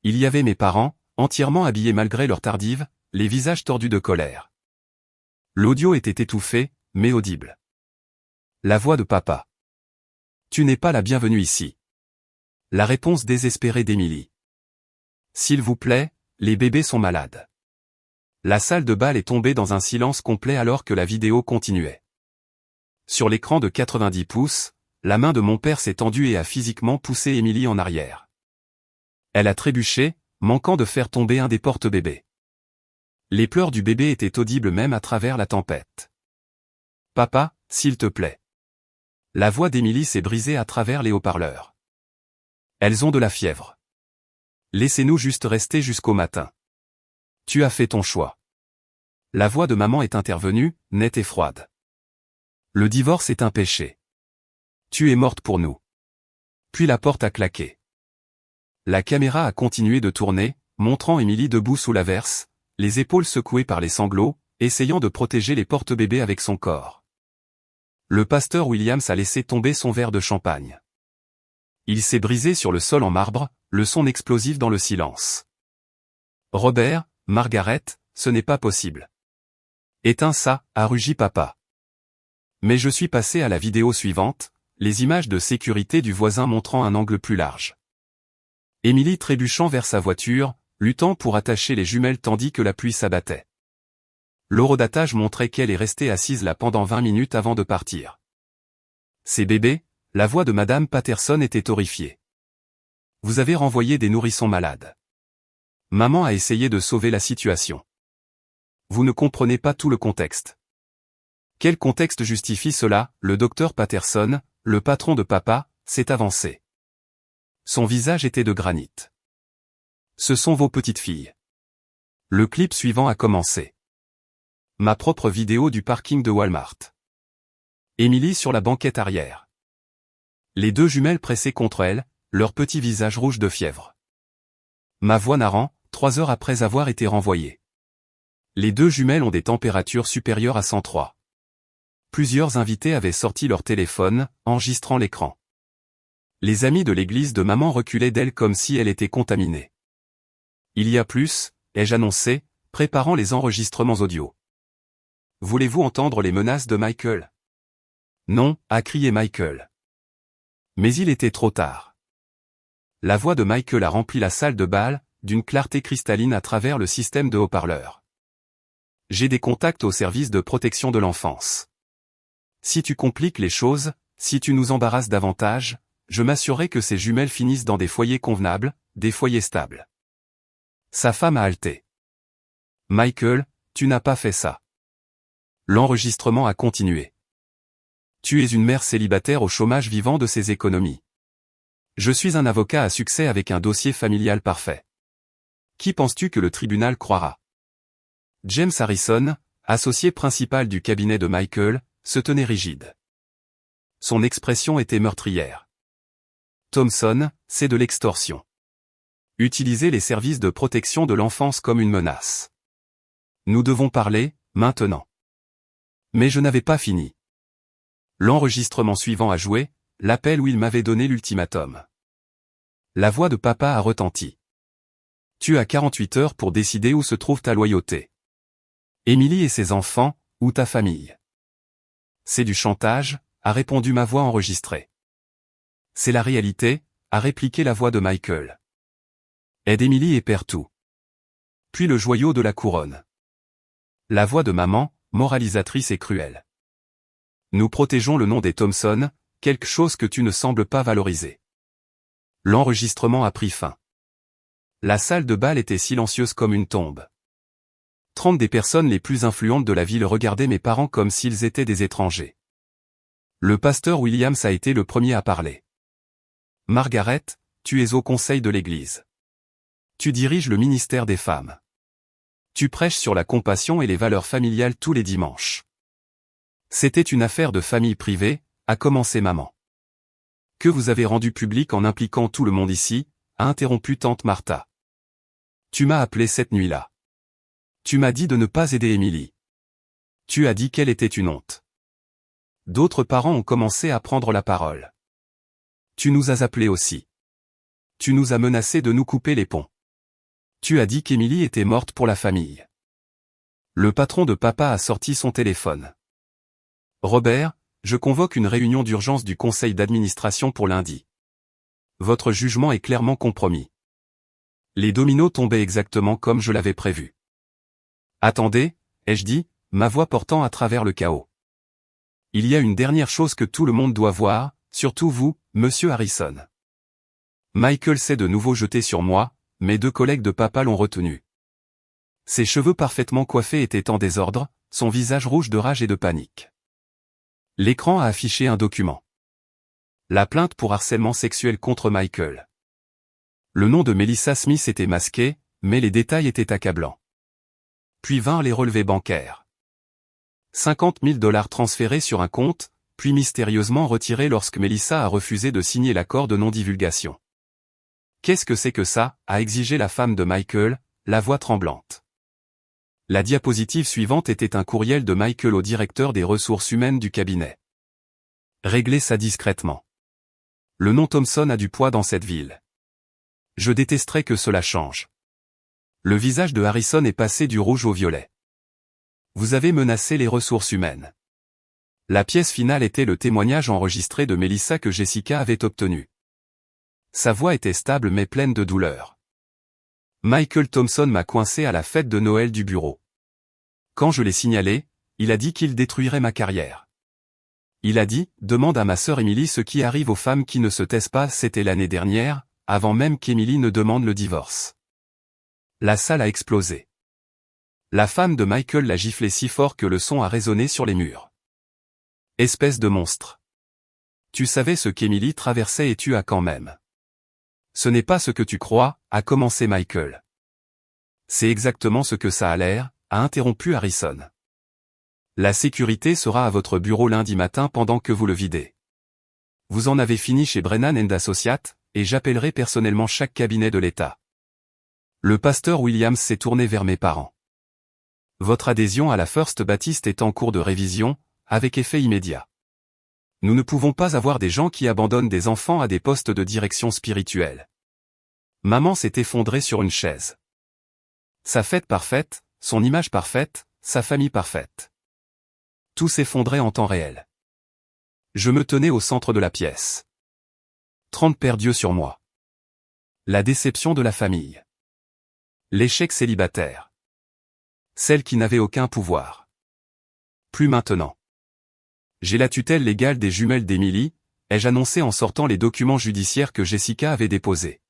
Il y avait mes parents, entièrement habillés malgré leur tardive, les visages tordus de colère. L'audio était étouffé, mais audible. La voix de papa. Tu n'es pas la bienvenue ici. La réponse désespérée d'Emily. S'il vous plaît, les bébés sont malades. La salle de bal est tombée dans un silence complet alors que la vidéo continuait. Sur l'écran de 90 pouces, la main de mon père s'est tendue et a physiquement poussé Emily en arrière. Elle a trébuché, manquant de faire tomber un des porte-bébés. Les pleurs du bébé étaient audibles même à travers la tempête. Papa, s'il te plaît. La voix d'Emily s'est brisée à travers les haut-parleurs. Elles ont de la fièvre. Laissez-nous juste rester jusqu'au matin. Tu as fait ton choix. La voix de maman est intervenue, nette et froide. Le divorce est un péché. Tu es morte pour nous. Puis la porte a claqué. La caméra a continué de tourner, montrant Emily debout sous l'averse, les épaules secouées par les sanglots, essayant de protéger les porte-bébés avec son corps. Le pasteur Williams a laissé tomber son verre de champagne. Il s'est brisé sur le sol en marbre, le son explosif dans le silence. Robert, Margaret, ce n'est pas possible. Éteins ça, a rugi papa. Mais je suis passé à la vidéo suivante, les images de sécurité du voisin montrant un angle plus large. Emily trébuchant vers sa voiture, luttant pour attacher les jumelles tandis que la pluie s'abattait. L'horodatage montrait qu'elle est restée assise là pendant 20 minutes avant de partir. Ces bébés, la voix de Madame Patterson était horrifiée. Vous avez renvoyé des nourrissons malades. Maman a essayé de sauver la situation. Vous ne comprenez pas tout le contexte. Quel contexte justifie cela? Le docteur Patterson, le patron de papa, s'est avancé. Son visage était de granit. Ce sont vos petites filles. Le clip suivant a commencé. Ma propre vidéo du parking de Walmart. Emily sur la banquette arrière. Les deux jumelles pressées contre elle, leur petit visage rouge de fièvre. Ma voix narrant, 3 heures après avoir été renvoyée. Les deux jumelles ont des températures supérieures à 103. Plusieurs invités avaient sorti leur téléphone, enregistrant l'écran. Les amis de l'église de maman reculaient d'elle comme si elle était contaminée. Il y a plus, ai-je annoncé, préparant les enregistrements audio. Voulez-vous entendre les menaces de Michael? Non, a crié Michael. Mais il était trop tard. La voix de Michael a rempli la salle de bal, d'une clarté cristalline à travers le système de haut-parleurs. J'ai des contacts au service de protection de l'enfance. Si tu compliques les choses, si tu nous embarrasses davantage, je m'assurerai que ces jumelles finissent dans des foyers convenables, des foyers stables. Sa femme a halté. Michael, tu n'as pas fait ça. L'enregistrement a continué. Tu es une mère célibataire au chômage vivant de ses économies. Je suis un avocat à succès avec un dossier familial parfait. Qui penses-tu que le tribunal croira? James Harrison, associé principal du cabinet de Michael, se tenait rigide. Son expression était meurtrière. Thompson, c'est de l'extorsion. Utiliser les services de protection de l'enfance comme une menace. Nous devons parler, maintenant. Mais je n'avais pas fini. L'enregistrement suivant a joué, l'appel où il m'avait donné l'ultimatum. La voix de papa a retenti. Tu as 48 heures pour décider où se trouve ta loyauté. Emily et ses enfants, ou ta famille. C'est du chantage, a répondu ma voix enregistrée. C'est la réalité, a répliqué la voix de Michael. Aide Emily et perds tout. Puis le joyau de la couronne. La voix de maman, moralisatrice et cruelle. Nous protégeons le nom des Thompson, quelque chose que tu ne sembles pas valoriser. L'enregistrement a pris fin. La salle de bal était silencieuse comme une tombe. 30 des personnes les plus influentes de la ville regardaient mes parents comme s'ils étaient des étrangers. Le pasteur Williams a été le premier à parler. Margaret, tu es au conseil de l'église. Tu diriges le ministère des femmes. Tu prêches sur la compassion et les valeurs familiales tous les dimanches. C'était une affaire de famille privée, a commencé maman. Que vous avez rendu public en impliquant tout le monde ici, a interrompu tante Martha. Tu m'as appelé cette nuit-là. Tu m'as dit de ne pas aider Emily. Tu as dit qu'elle était une honte. D'autres parents ont commencé à prendre la parole. Tu nous as appelés aussi. Tu nous as menacés de nous couper les ponts. Tu as dit qu'Emily était morte pour la famille. Le patron de papa a sorti son téléphone. Robert, je convoque une réunion d'urgence du conseil d'administration pour lundi. Votre jugement est clairement compromis. Les dominos tombaient exactement comme je l'avais prévu. Attendez, ai-je dit, ma voix portant à travers le chaos. Il y a une dernière chose que tout le monde doit voir, surtout vous, monsieur Harrison. Michael s'est de nouveau jeté sur moi, mes 2 collègues de papa l'ont retenu. Ses cheveux parfaitement coiffés étaient en désordre, son visage rouge de rage et de panique. L'écran a affiché un document. La plainte pour harcèlement sexuel contre Michael. Le nom de Melissa Smith était masqué, mais les détails étaient accablants. Puis vinrent les relevés bancaires. 50 000 $ transférés sur un compte, puis mystérieusement retirés lorsque Melissa a refusé de signer l'accord de non-divulgation. Qu'est-ce que c'est que ça, a exigé la femme de Michael, la voix tremblante. La diapositive suivante était un courriel de Michael au directeur des ressources humaines du cabinet. Réglez ça discrètement. Le nom Thompson a du poids dans cette ville. Je détesterais que cela change. Le visage de Harrison est passé du rouge au violet. Vous avez menacé les ressources humaines. La pièce finale était le témoignage enregistré de Melissa que Jessica avait obtenu. Sa voix était stable mais pleine de douleur. Michael Thompson m'a coincé à la fête de Noël du bureau. Quand je l'ai signalé, il a dit qu'il détruirait ma carrière. Il a dit, demande à ma sœur Emily ce qui arrive aux femmes qui ne se taisent pas, c'était l'année dernière, avant même qu'Emily ne demande le divorce. La salle a explosé. La femme de Michael l'a giflé si fort que le son a résonné sur les murs. Espèce de monstre. Tu savais ce qu'Emily traversait et tu as quand même. Ce n'est pas ce que tu crois, a commencé Michael. C'est exactement ce que ça a l'air, a interrompu Harrison. La sécurité sera à votre bureau lundi matin pendant que vous le videz. Vous en avez fini chez Brennan & Associates, et j'appellerai personnellement chaque cabinet de l'État. Le pasteur Williams s'est tourné vers mes parents. Votre adhésion à la First Baptist est en cours de révision, avec effet immédiat. Nous ne pouvons pas avoir des gens qui abandonnent des enfants à des postes de direction spirituelle. Maman s'est effondrée sur une chaise. Sa fête parfaite, son image parfaite, sa famille parfaite. Tout s'effondrait en temps réel. Je me tenais au centre de la pièce. 30 perdus sur moi. La déception de la famille. L'échec célibataire. Celle qui n'avait aucun pouvoir. Plus maintenant. J'ai la tutelle légale des jumelles d'Emily, ai-je annoncé en sortant les documents judiciaires que Jessica avait déposés.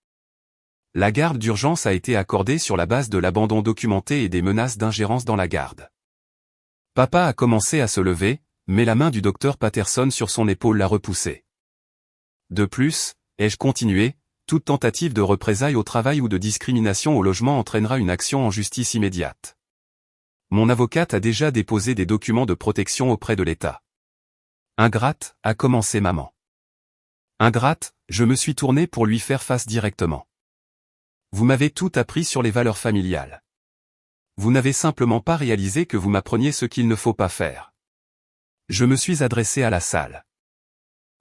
La garde d'urgence a été accordée sur la base de l'abandon documenté et des menaces d'ingérence dans la garde. Papa a commencé à se lever, mais la main du docteur Patterson sur son épaule l'a repoussé. De plus, ai-je continué, toute tentative de représailles au travail ou de discrimination au logement entraînera une action en justice immédiate. Mon avocate a déjà déposé des documents de protection auprès de l'État. Ingrate, a commencé maman. Ingrate, je me suis tourné pour lui faire face directement. Vous m'avez tout appris sur les valeurs familiales. Vous n'avez simplement pas réalisé que vous m'appreniez ce qu'il ne faut pas faire. Je me suis adressé à la salle.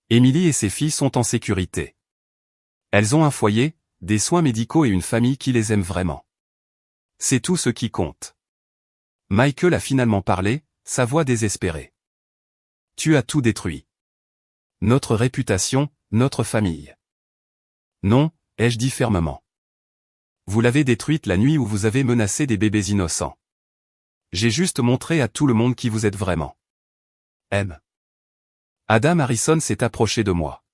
Emily et ses filles sont en sécurité. Elles ont un foyer, des soins médicaux et une famille qui les aime vraiment. C'est tout ce qui compte. Michael a finalement parlé, sa voix désespérée. Tu as tout détruit. Notre réputation, notre famille. Non, ai-je dit fermement. Vous l'avez détruite la nuit où vous avez menacé des bébés innocents. J'ai juste montré à tout le monde qui vous êtes vraiment. Adam Harrison s'est approché de moi.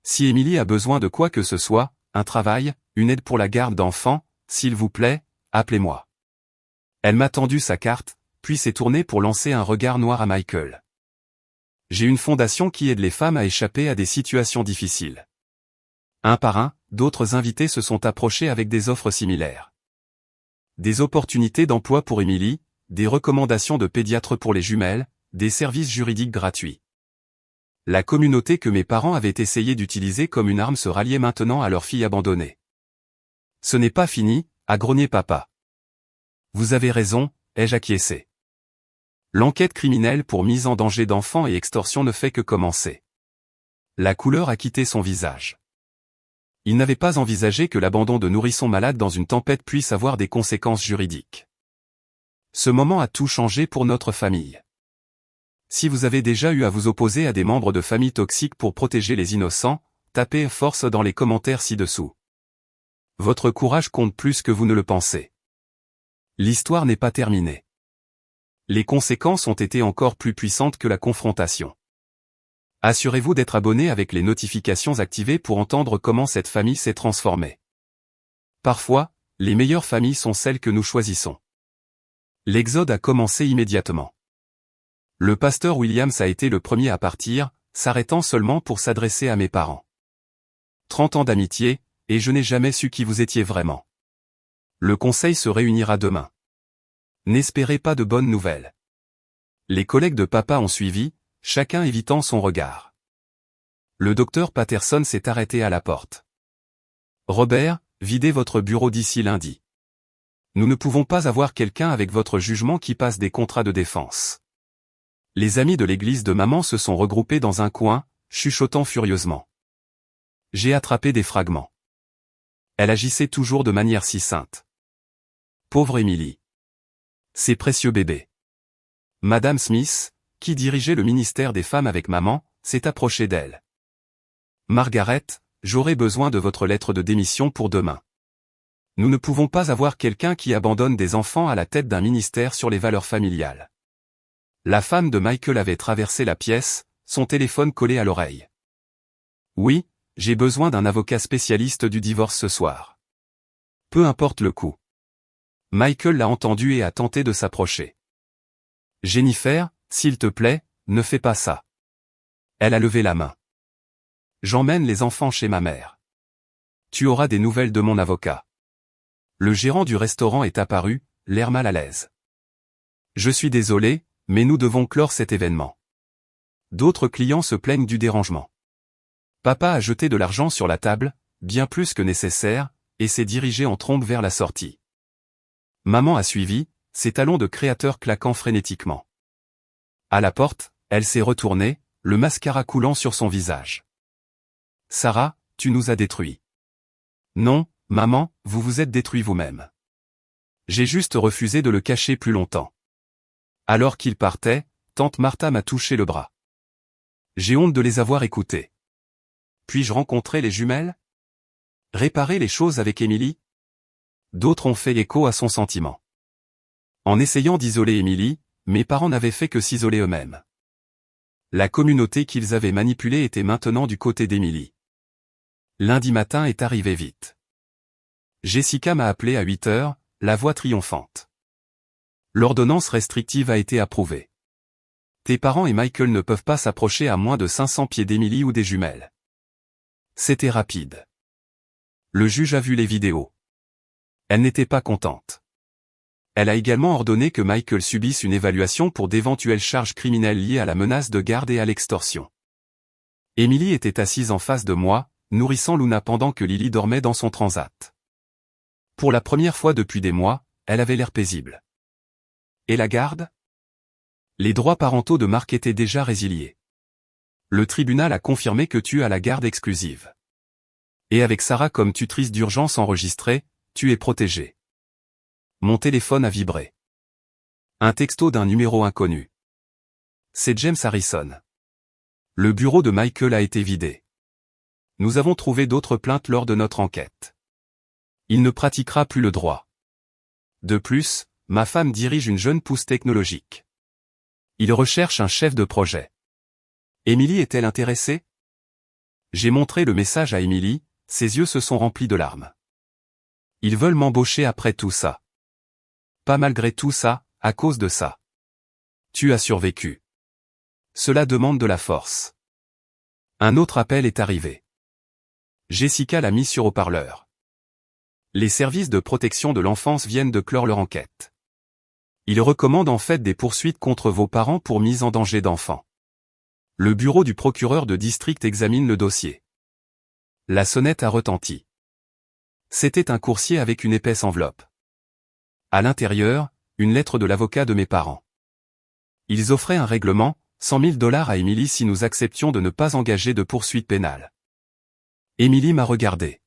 Si Emily a besoin de quoi que ce soit, un travail, une aide pour la garde d'enfants, s'il vous plaît, appelez-moi. Elle m'a tendu sa carte, puis s'est tournée pour lancer un regard noir à Michael. J'ai une fondation qui aide les femmes à échapper à des situations difficiles. Un par un, d'autres invités se sont approchés avec des offres similaires. Des opportunités d'emploi pour Emily, des recommandations de pédiatres pour les jumelles, des services juridiques gratuits. La communauté que mes parents avaient essayé d'utiliser comme une arme se ralliait maintenant à leur fille abandonnée. Ce n'est pas fini, a grogné papa. Vous avez raison, ai-je acquiescé. L'enquête criminelle pour mise en danger d'enfants et extorsion ne fait que commencer. La couleur a quitté son visage. Il n'avait pas envisagé que l'abandon de nourrissons malades dans une tempête puisse avoir des conséquences juridiques. Ce moment a tout changé pour notre famille. Si vous avez déjà eu à vous opposer à des membres de famille toxiques pour protéger les innocents, tapez force dans les commentaires ci-dessous. Votre courage compte plus que vous ne le pensez. L'histoire n'est pas terminée. Les conséquences ont été encore plus puissantes que la confrontation. Assurez-vous d'être abonné avec les notifications activées pour entendre comment cette famille s'est transformée. Parfois, les meilleures familles sont celles que nous choisissons. L'exode a commencé immédiatement. Le pasteur Williams a été le premier à partir, s'arrêtant seulement pour s'adresser à mes parents. 30 ans d'amitié, et je n'ai jamais su qui vous étiez vraiment. Le conseil se réunira demain. N'espérez pas de bonnes nouvelles. Les collègues de papa ont suivi, chacun évitant son regard. Le docteur Patterson s'est arrêté à la porte. Robert, videz votre bureau d'ici lundi. Nous ne pouvons pas avoir quelqu'un avec votre jugement qui passe des contrats de défense. Les amis de l'église de maman se sont regroupés dans un coin, chuchotant furieusement. J'ai attrapé des fragments. Elle agissait toujours de manière si sainte. Pauvre Emily. Ses précieux bébés. Madame Smith, qui dirigeait le ministère des femmes avec maman, s'est approchée d'elle. Margaret, j'aurai besoin de votre lettre de démission pour demain. Nous ne pouvons pas avoir quelqu'un qui abandonne des enfants à la tête d'un ministère sur les valeurs familiales. La femme de Michael avait traversé la pièce, son téléphone collé à l'oreille. Oui, j'ai besoin d'un avocat spécialiste du divorce ce soir. Peu importe le coût. Michael l'a entendu et a tenté de s'approcher. Jennifer, s'il te plaît, ne fais pas ça. Elle a levé la main. J'emmène les enfants chez ma mère. Tu auras des nouvelles de mon avocat. Le gérant du restaurant est apparu, l'air mal à l'aise. Je suis désolé, mais nous devons clore cet événement. D'autres clients se plaignent du dérangement. Papa a jeté de l'argent sur la table, bien plus que nécessaire, et s'est dirigé en trombe vers la sortie. Maman a suivi, ses talons de créateur claquant frénétiquement. À la porte, elle s'est retournée, le mascara coulant sur son visage. Sarah, tu nous as détruits. Non, maman, vous vous êtes détruit vous-même. J'ai juste refusé de le cacher plus longtemps. Alors qu'il partait, tante Martha m'a touché le bras. J'ai honte de les avoir écoutés. Puis-je rencontrer les jumelles? Réparer les choses avec Émilie? D'autres ont fait écho à son sentiment. En essayant d'isoler Émilie, mes parents n'avaient fait que s'isoler eux-mêmes. La communauté qu'ils avaient manipulée était maintenant du côté d'Émilie. Lundi matin est arrivé vite. Jessica m'a appelé à 8 heures, la voix triomphante. L'ordonnance restrictive a été approuvée. Tes parents et Michael ne peuvent pas s'approcher à moins de 500 pieds d'Émilie ou des jumelles. C'était rapide. Le juge a vu les vidéos. Elle n'était pas contente. Elle a également ordonné que Michael subisse une évaluation pour d'éventuelles charges criminelles liées à la menace de garde et à l'extorsion. Émilie était assise en face de moi, nourrissant Luna pendant que Lily dormait dans son transat. Pour la première fois depuis des mois, elle avait l'air paisible. Et la garde? Les droits parentaux de Marc étaient déjà résiliés. Le tribunal a confirmé que tu as la garde exclusive. Et avec Sarah comme tutrice d'urgence enregistrée, tu es protégée. Mon téléphone a vibré. Un texto d'un numéro inconnu. C'est James Harrison. Le bureau de Michael a été vidé. Nous avons trouvé d'autres plaintes lors de notre enquête. Il ne pratiquera plus le droit. De plus, ma femme dirige une jeune pousse technologique. Il recherche un chef de projet. Émilie est-elle intéressée? J'ai montré le message à Émilie, ses yeux se sont remplis de larmes. Ils veulent m'embaucher après tout ça. Pas malgré tout ça, à cause de ça. Tu as survécu. Cela demande de la force. Un autre appel est arrivé. Jessica l'a mis sur haut-parleur. Les services de protection de l'enfance viennent de clore leur enquête. Ils recommandent en fait des poursuites contre vos parents pour mise en danger d'enfants. Le bureau du procureur de district examine le dossier. La sonnette a retenti. C'était un coursier avec une épaisse enveloppe. À l'intérieur, une lettre de l'avocat de mes parents. Ils offraient un règlement, $100 000 à Émilie si nous acceptions de ne pas engager de poursuite pénale. Émilie m'a regardé.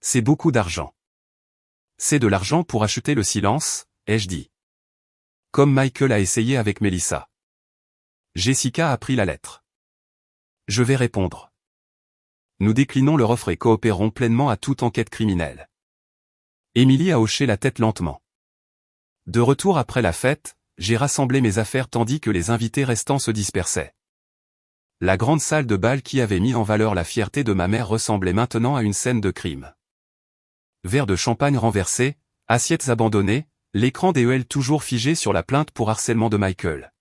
C'est beaucoup d'argent. C'est de l'argent pour acheter le silence, ai-je dit. Comme Michael a essayé avec Melissa. Jessica a pris la lettre. Je vais répondre. Nous déclinons leur offre et coopérons pleinement à toute enquête criminelle. Émilie a hoché la tête lentement. De retour après la fête, j'ai rassemblé mes affaires tandis que les invités restants se dispersaient. La grande salle de bal qui avait mis en valeur la fierté de ma mère ressemblait maintenant à une scène de crime. Verres de champagne renversés, assiettes abandonnées, l'écran DEL toujours figé sur la plainte pour harcèlement de Michael.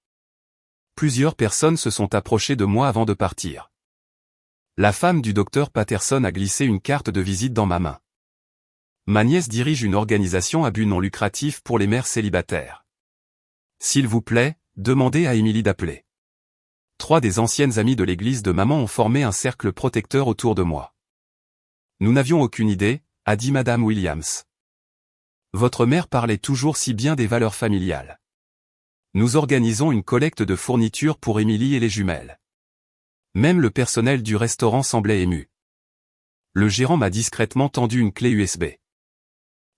Plusieurs personnes se sont approchées de moi avant de partir. La femme du docteur Patterson a glissé une carte de visite dans ma main. Ma nièce dirige une organisation à but non lucratif pour les mères célibataires. S'il vous plaît, demandez à Émilie d'appeler. 3 des anciennes amies de l'église de maman ont formé un cercle protecteur autour de moi. Nous n'avions aucune idée, a dit Madame Williams. Votre mère parlait toujours si bien des valeurs familiales. Nous organisons une collecte de fournitures pour Émilie et les jumelles. Même le personnel du restaurant semblait ému. Le gérant m'a discrètement tendu une clé USB.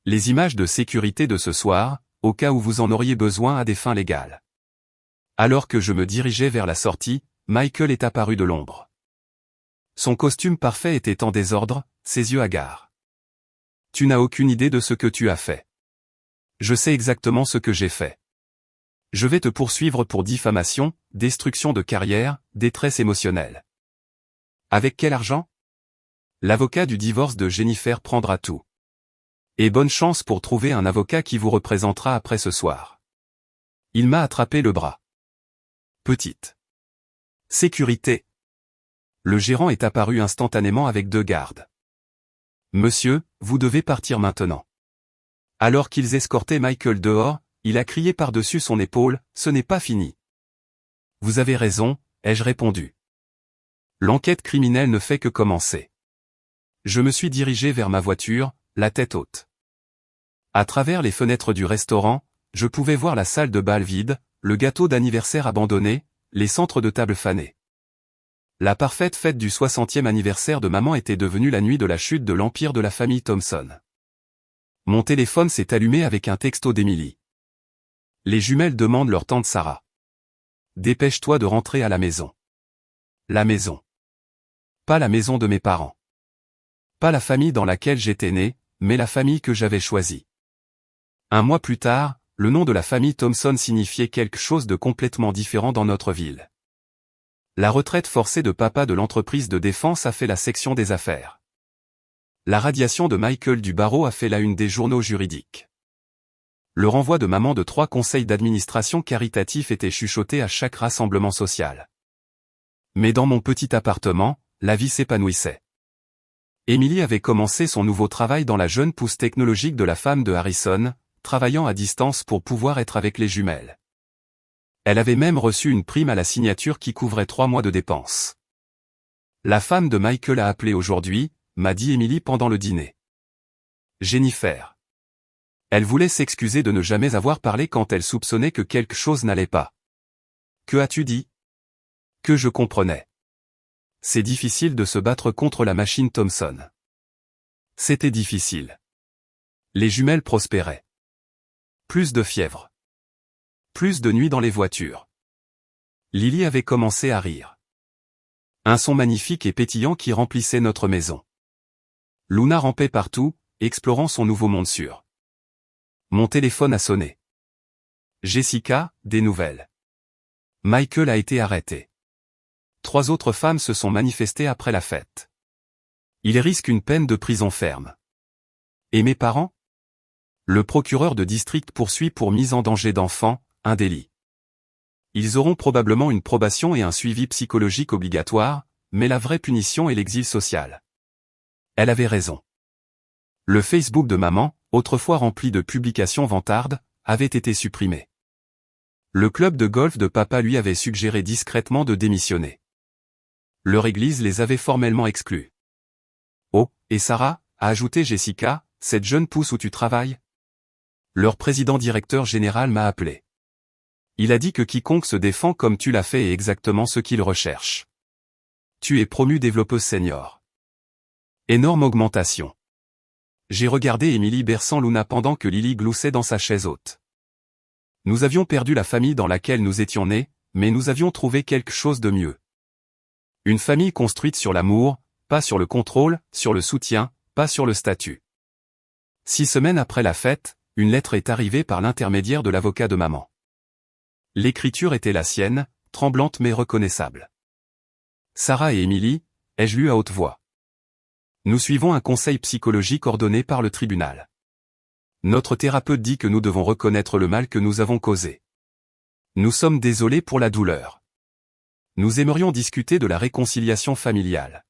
Les images de sécurité de ce soir, au cas où vous en auriez besoin à des fins légales. Alors que je me dirigeais vers la sortie, Michael est apparu de l'ombre. Son costume parfait était en désordre, ses yeux hagards. Tu n'as aucune idée de ce que tu as fait. Je sais exactement ce que j'ai fait. Je vais te poursuivre pour diffamation, destruction de carrière, détresse émotionnelle. Avec quel argent? L'avocat du divorce de Jennifer prendra tout. Et bonne chance pour trouver un avocat qui vous représentera après ce soir. Il m'a attrapé le bras. Petite. Sécurité. Le gérant est apparu instantanément avec 2 gardes. Monsieur, vous devez partir maintenant. Alors qu'ils escortaient Michael dehors, il a crié par-dessus son épaule, ce n'est pas fini. Vous avez raison, ai-je répondu. L'enquête criminelle ne fait que commencer. Je me suis dirigé vers ma voiture, la tête haute. À travers les fenêtres du restaurant, je pouvais voir la salle de bal vide, le gâteau d'anniversaire abandonné, les centres de table fanés. La parfaite fête du 60e anniversaire de maman était devenue la nuit de la chute de l'empire de la famille Thompson. Mon téléphone s'est allumé avec un texto d'Emily. Les jumelles demandent leur tante Sarah. Dépêche-toi de rentrer à la maison. La maison. Pas la maison de mes parents. Pas la famille dans laquelle j'étais né, mais la famille que j'avais choisie. Un mois plus tard, le nom de la famille Thompson signifiait quelque chose de complètement différent dans notre ville. La retraite forcée de papa de l'entreprise de défense a fait la section des affaires. La radiation de Michael du barreau a fait la une des journaux juridiques. Le renvoi de maman de 3 conseils d'administration caritatifs était chuchoté à chaque rassemblement social. Mais dans mon petit appartement, la vie s'épanouissait. Emily avait commencé son nouveau travail dans la jeune pousse technologique de la femme de Harrison, travaillant à distance pour pouvoir être avec les jumelles. Elle avait même reçu une prime à la signature qui couvrait 3 mois de dépenses. La femme de Michael a appelé aujourd'hui, m'a dit Emily pendant le dîner. Jennifer. Elle voulait s'excuser de ne jamais avoir parlé quand elle soupçonnait que quelque chose n'allait pas. Que as-tu dit? Que je comprenais. C'est difficile de se battre contre la machine Thompson. C'était difficile. Les jumelles prospéraient. Plus de fièvre. Plus de nuits dans les voitures. Lily avait commencé à rire. Un son magnifique et pétillant qui remplissait notre maison. Luna rampait partout, explorant son nouveau monde sûr. Mon téléphone a sonné. Jessica, des nouvelles. Michael a été arrêté. 3 autres femmes se sont manifestées après la fête. Il risque une peine de prison ferme. Et mes parents? Le procureur de district poursuit pour mise en danger d'enfants, un délit. Ils auront probablement une probation et un suivi psychologique obligatoire, mais la vraie punition est l'exil social. Elle avait raison. Le Facebook de maman, autrefois rempli de publications vantardes, avait été supprimé. Le club de golf de papa lui avait suggéré discrètement de démissionner. Leur église les avait formellement exclus. Oh, et Sarah, a ajouté Jessica, cette jeune pousse où tu travailles? Leur président-directeur général m'a appelé. Il a dit que quiconque se défend comme tu l'as fait est exactement ce qu'il recherche. Tu es promu développeuse senior. Énorme augmentation. J'ai regardé Emily berçant Luna pendant que Lily gloussait dans sa chaise haute. Nous avions perdu la famille dans laquelle nous étions nés, mais nous avions trouvé quelque chose de mieux. Une famille construite sur l'amour, pas sur le contrôle, sur le soutien, pas sur le statut. 6 semaines après la fête, une lettre est arrivée par l'intermédiaire de l'avocat de maman. L'écriture était la sienne, tremblante mais reconnaissable. Sarah et Emily, ai-je lu à haute voix. Nous suivons un conseil psychologique ordonné par le tribunal. Notre thérapeute dit que nous devons reconnaître le mal que nous avons causé. Nous sommes désolés pour la douleur. Nous aimerions discuter de la réconciliation familiale.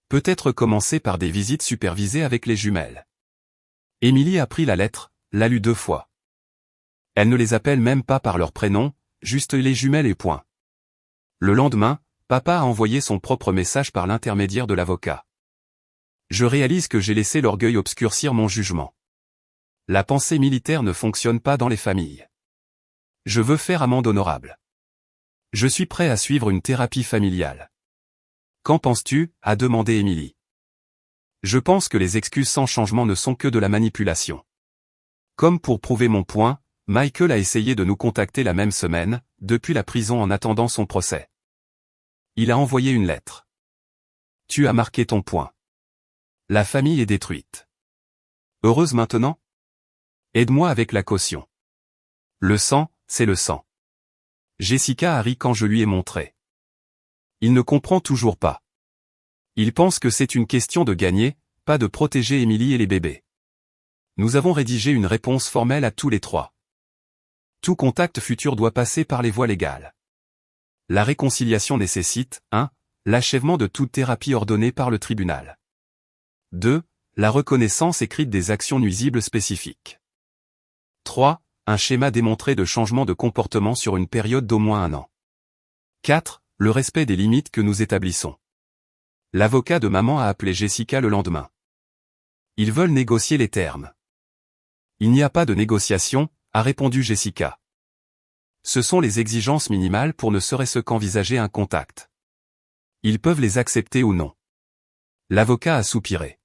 Peut-être commencer par des visites supervisées avec les jumelles. Emily a pris la lettre, l'a lue 2 fois. Elle ne les appelle même pas par leur prénom, juste les jumelles et point. Le lendemain, papa a envoyé son propre message par l'intermédiaire de l'avocat. Je réalise que j'ai laissé l'orgueil obscurcir mon jugement. La pensée militaire ne fonctionne pas dans les familles. Je veux faire amende honorable. Je suis prêt à suivre une thérapie familiale. Qu'en penses-tu? A demandé Emily. Je pense que les excuses sans changement ne sont que de la manipulation. Comme pour prouver mon point, Michael a essayé de nous contacter la même semaine, depuis la prison en attendant son procès. Il a envoyé une lettre. Tu as marqué ton point. La famille est détruite. Heureuse maintenant? Aide-moi avec la caution. Le sang, c'est le sang. Jessica a ri quand je lui ai montré. Il ne comprend toujours pas. Il pense que c'est une question de gagner, pas de protéger Emily et les bébés. Nous avons rédigé une réponse formelle à tous les trois. Tout contact futur doit passer par les voies légales. La réconciliation nécessite 1. L'achèvement de toute thérapie ordonnée par le tribunal. 2. La reconnaissance écrite des actions nuisibles spécifiques. 3. Un schéma démontré de changement de comportement sur une période d'au moins 1 an. 4. Le respect des limites que nous établissons. L'avocat de maman a appelé Jessica le lendemain. Ils veulent négocier les termes. Il n'y a pas de négociation, a répondu Jessica. Ce sont les exigences minimales pour ne serait-ce qu'envisager un contact. Ils peuvent les accepter ou non. L'avocat a soupiré.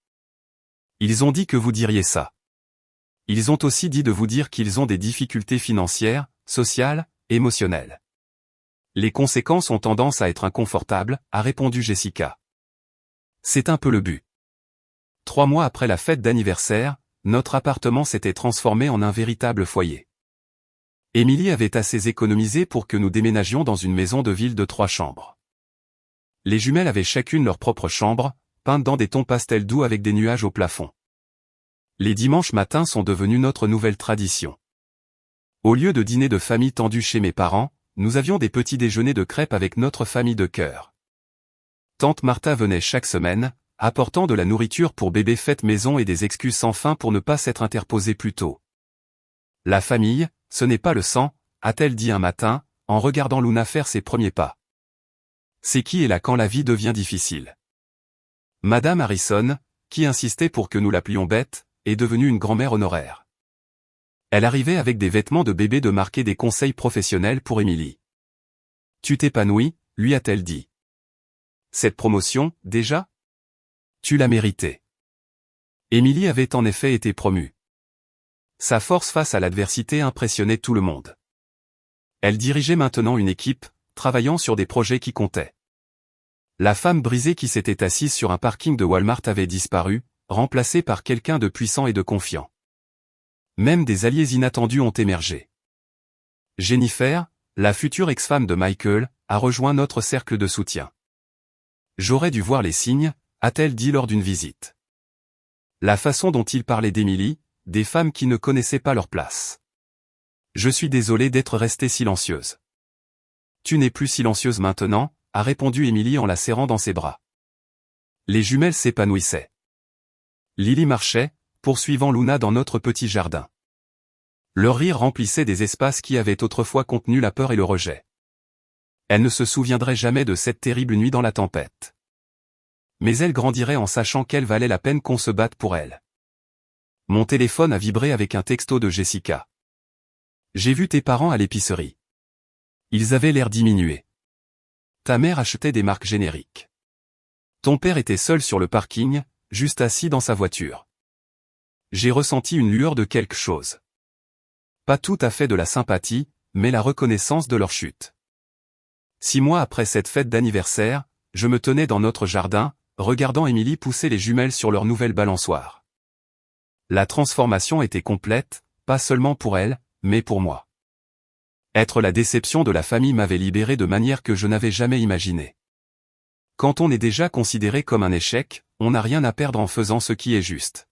Ils ont dit que vous diriez ça. Ils ont aussi dit de vous dire qu'ils ont des difficultés financières, sociales, émotionnelles. Les conséquences ont tendance à être inconfortables, a répondu Jessica. C'est un peu le but. 3 mois après la fête d'anniversaire, notre appartement s'était transformé en un véritable foyer. Emily avait assez économisé pour que nous déménagions dans une maison de ville de 3 chambres. Les jumelles avaient chacune leur propre chambre, peinte dans des tons pastels doux avec des nuages au plafond. Les dimanches matins sont devenus notre nouvelle tradition. Au lieu de dîner de famille tendu chez mes parents, nous avions des petits déjeuners de crêpes avec notre famille de cœur. Tante Martha venait chaque semaine, apportant de la nourriture pour bébé faite maison et des excuses sans fin pour ne pas s'être interposée plus tôt. La famille, ce n'est pas le sang, a-t-elle dit un matin, en regardant Luna faire ses premiers pas. C'est qui est là quand la vie devient difficile. Madame Harrison, qui insistait pour que nous l'appelions Bette, est devenue une grand-mère honoraire. Elle arrivait avec des vêtements de bébé de marquer des conseils professionnels pour Emily. Tu t'épanouis, lui a-t-elle dit. Cette promotion, déjà? Tu l'as méritée. Emily avait en effet été promue. Sa force face à l'adversité impressionnait tout le monde. Elle dirigeait maintenant une équipe, travaillant sur des projets qui comptaient. La femme brisée qui s'était assise sur un parking de Walmart avait disparu, remplacée par quelqu'un de puissant et de confiant. Même des alliés inattendus ont émergé. Jennifer, la future ex-femme de Michael, a rejoint notre cercle de soutien. J'aurais dû voir les signes, a-t-elle dit lors d'une visite. La façon dont il parlait d'Emily, des femmes qui ne connaissaient pas leur place. Je suis désolée d'être restée silencieuse. Tu n'es plus silencieuse maintenant, a répondu Emily en la serrant dans ses bras. Les jumelles s'épanouissaient. Lily marchait, poursuivant Luna dans notre petit jardin. Leur rire remplissait des espaces qui avaient autrefois contenu la peur et le rejet. Elle ne se souviendrait jamais de cette terrible nuit dans la tempête. Mais elle grandirait en sachant qu'elle valait la peine qu'on se batte pour elle. Mon téléphone a vibré avec un texto de Jessica. J'ai vu tes parents à l'épicerie. Ils avaient l'air diminués. Ta mère achetait des marques génériques. Ton père était seul sur le parking, juste assis dans sa voiture. J'ai ressenti une lueur de quelque chose. Pas tout à fait de la sympathie, mais la reconnaissance de leur chute. 6 mois après cette fête d'anniversaire, je me tenais dans notre jardin, regardant Emily pousser les jumelles sur leur nouvelle balançoire. La transformation était complète, pas seulement pour elle, mais pour moi. Être la déception de la famille m'avait libéré de manière que je n'avais jamais imaginée. Quand on est déjà considéré comme un échec, on n'a rien à perdre en faisant ce qui est juste.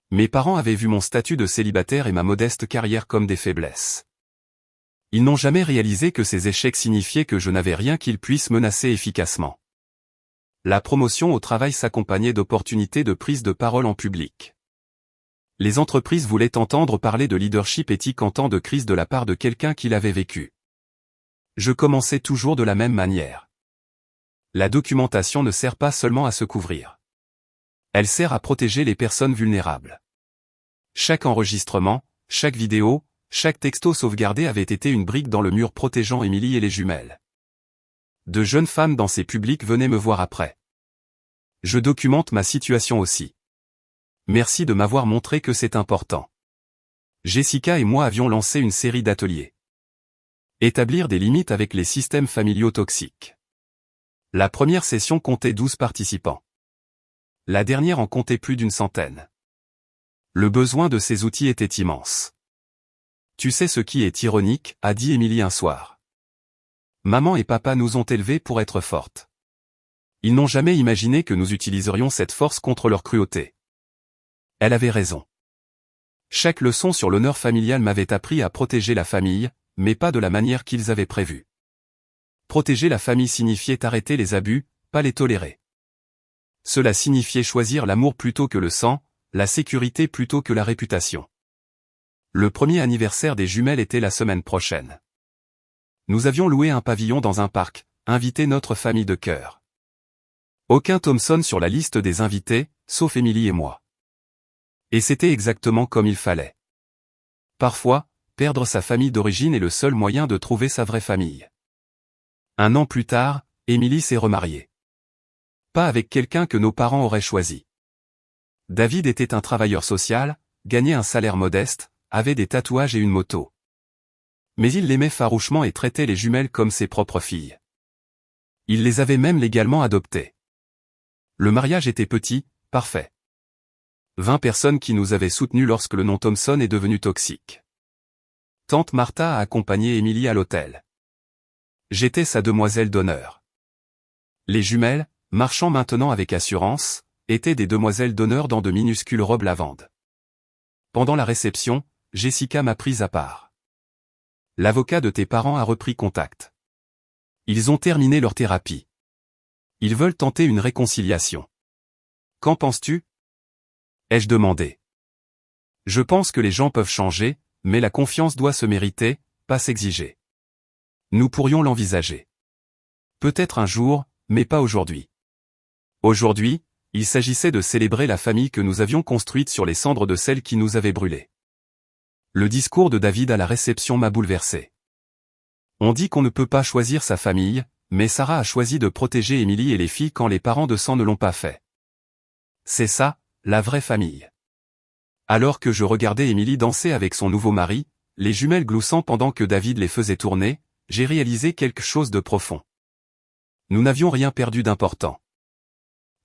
Mes parents avaient vu mon statut de célibataire et ma modeste carrière comme des faiblesses. Ils n'ont jamais réalisé que ces échecs signifiaient que je n'avais rien qu'ils puissent menacer efficacement. La promotion au travail s'accompagnait d'opportunités de prise de parole en public. Les entreprises voulaient entendre parler de leadership éthique en temps de crise de la part de quelqu'un qui l'avait vécu. Je commençais toujours de la même manière. La documentation ne sert pas seulement à se couvrir. Elle sert à protéger les personnes vulnérables. Chaque enregistrement, chaque vidéo, chaque texto sauvegardé avait été une brique dans le mur protégeant Emily et les jumelles. De jeunes femmes dans ces publics venaient me voir après. Je documente ma situation aussi. Merci de m'avoir montré que c'est important. Jessica et moi avions lancé une série d'ateliers. Établir des limites avec les systèmes familiaux toxiques. La première session comptait 12 participants. La dernière en comptait plus d'une centaine. Le besoin de ces outils était immense. Tu sais ce qui est ironique, a dit Émilie un soir. Maman et papa nous ont élevés pour être fortes. Ils n'ont jamais imaginé que nous utiliserions cette force contre leur cruauté. Elle avait raison. Chaque leçon sur l'honneur familial m'avait appris à protéger la famille, mais pas de la manière qu'ils avaient prévue. Protéger la famille signifiait arrêter les abus, pas les tolérer. Cela signifiait choisir l'amour plutôt que le sang, la sécurité plutôt que la réputation. Le premier anniversaire des jumelles était la semaine prochaine. Nous avions loué un pavillon dans un parc, invité notre famille de cœur. Aucun Thompson sur la liste des invités, sauf Émilie et moi. Et c'était exactement comme il fallait. Parfois, perdre sa famille d'origine est le seul moyen de trouver sa vraie famille. 1 an plus tard, Émilie s'est remariée. Pas avec quelqu'un que nos parents auraient choisi. David était un travailleur social, gagnait un salaire modeste, avait des tatouages et une moto. Mais il l'aimait farouchement et traitait les jumelles comme ses propres filles. Il les avait même légalement adoptées. Le mariage était petit, parfait. 20 personnes qui nous avaient soutenus lorsque le nom Thompson est devenu toxique. Tante Martha a accompagné Émilie à l'hôtel. J'étais sa demoiselle d'honneur. Les jumelles, marchant maintenant avec assurance, étaient des demoiselles d'honneur dans de minuscules robes lavande. Pendant la réception, Jessica m'a prise à part. L'avocat de tes parents a repris contact. Ils ont terminé leur thérapie. Ils veulent tenter une réconciliation. Qu'en penses-tu ? Ai-je demandé. Je pense que les gens peuvent changer, mais la confiance doit se mériter, pas s'exiger. Nous pourrions l'envisager. Peut-être un jour, mais pas aujourd'hui. Aujourd'hui, il s'agissait de célébrer la famille que nous avions construite sur les cendres de celle qui nous avait brûlés. Le discours de David à la réception m'a bouleversé. On dit qu'on ne peut pas choisir sa famille, mais Sarah a choisi de protéger Émilie et les filles quand les parents de sang ne l'ont pas fait. C'est ça, la vraie famille. Alors que je regardais Émilie danser avec son nouveau mari, les jumelles gloussant pendant que David les faisait tourner, j'ai réalisé quelque chose de profond. Nous n'avions rien perdu d'important.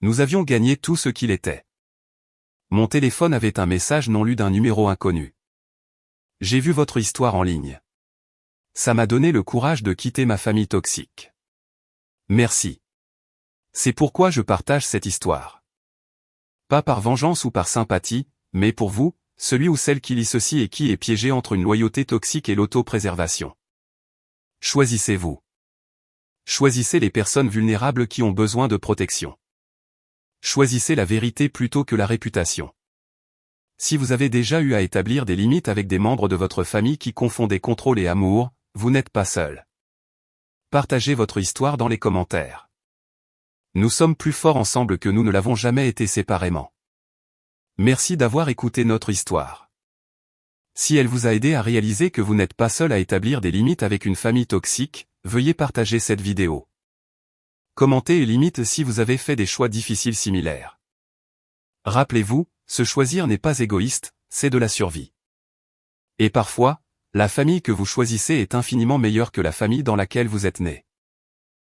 Nous avions gagné tout ce qu'il était. Mon téléphone avait un message non lu d'un numéro inconnu. J'ai vu votre histoire en ligne. Ça m'a donné le courage de quitter ma famille toxique. Merci. C'est pourquoi je partage cette histoire. Pas par vengeance ou par sympathie, mais pour vous, celui ou celle qui lit ceci et qui est piégé entre une loyauté toxique et l'autopréservation. Choisissez-vous. Choisissez les personnes vulnérables qui ont besoin de protection. Choisissez la vérité plutôt que la réputation. Si vous avez déjà eu à établir des limites avec des membres de votre famille qui confondaient contrôle et amour, vous n'êtes pas seul. Partagez votre histoire dans les commentaires. Nous sommes plus forts ensemble que nous ne l'avons jamais été séparément. Merci d'avoir écouté notre histoire. Si elle vous a aidé à réaliser que vous n'êtes pas seul à établir des limites avec une famille toxique, veuillez partager cette vidéo. Commentez et limite si vous avez fait des choix difficiles similaires. Rappelez-vous, se choisir n'est pas égoïste, c'est de la survie. Et parfois, la famille que vous choisissez est infiniment meilleure que la famille dans laquelle vous êtes né.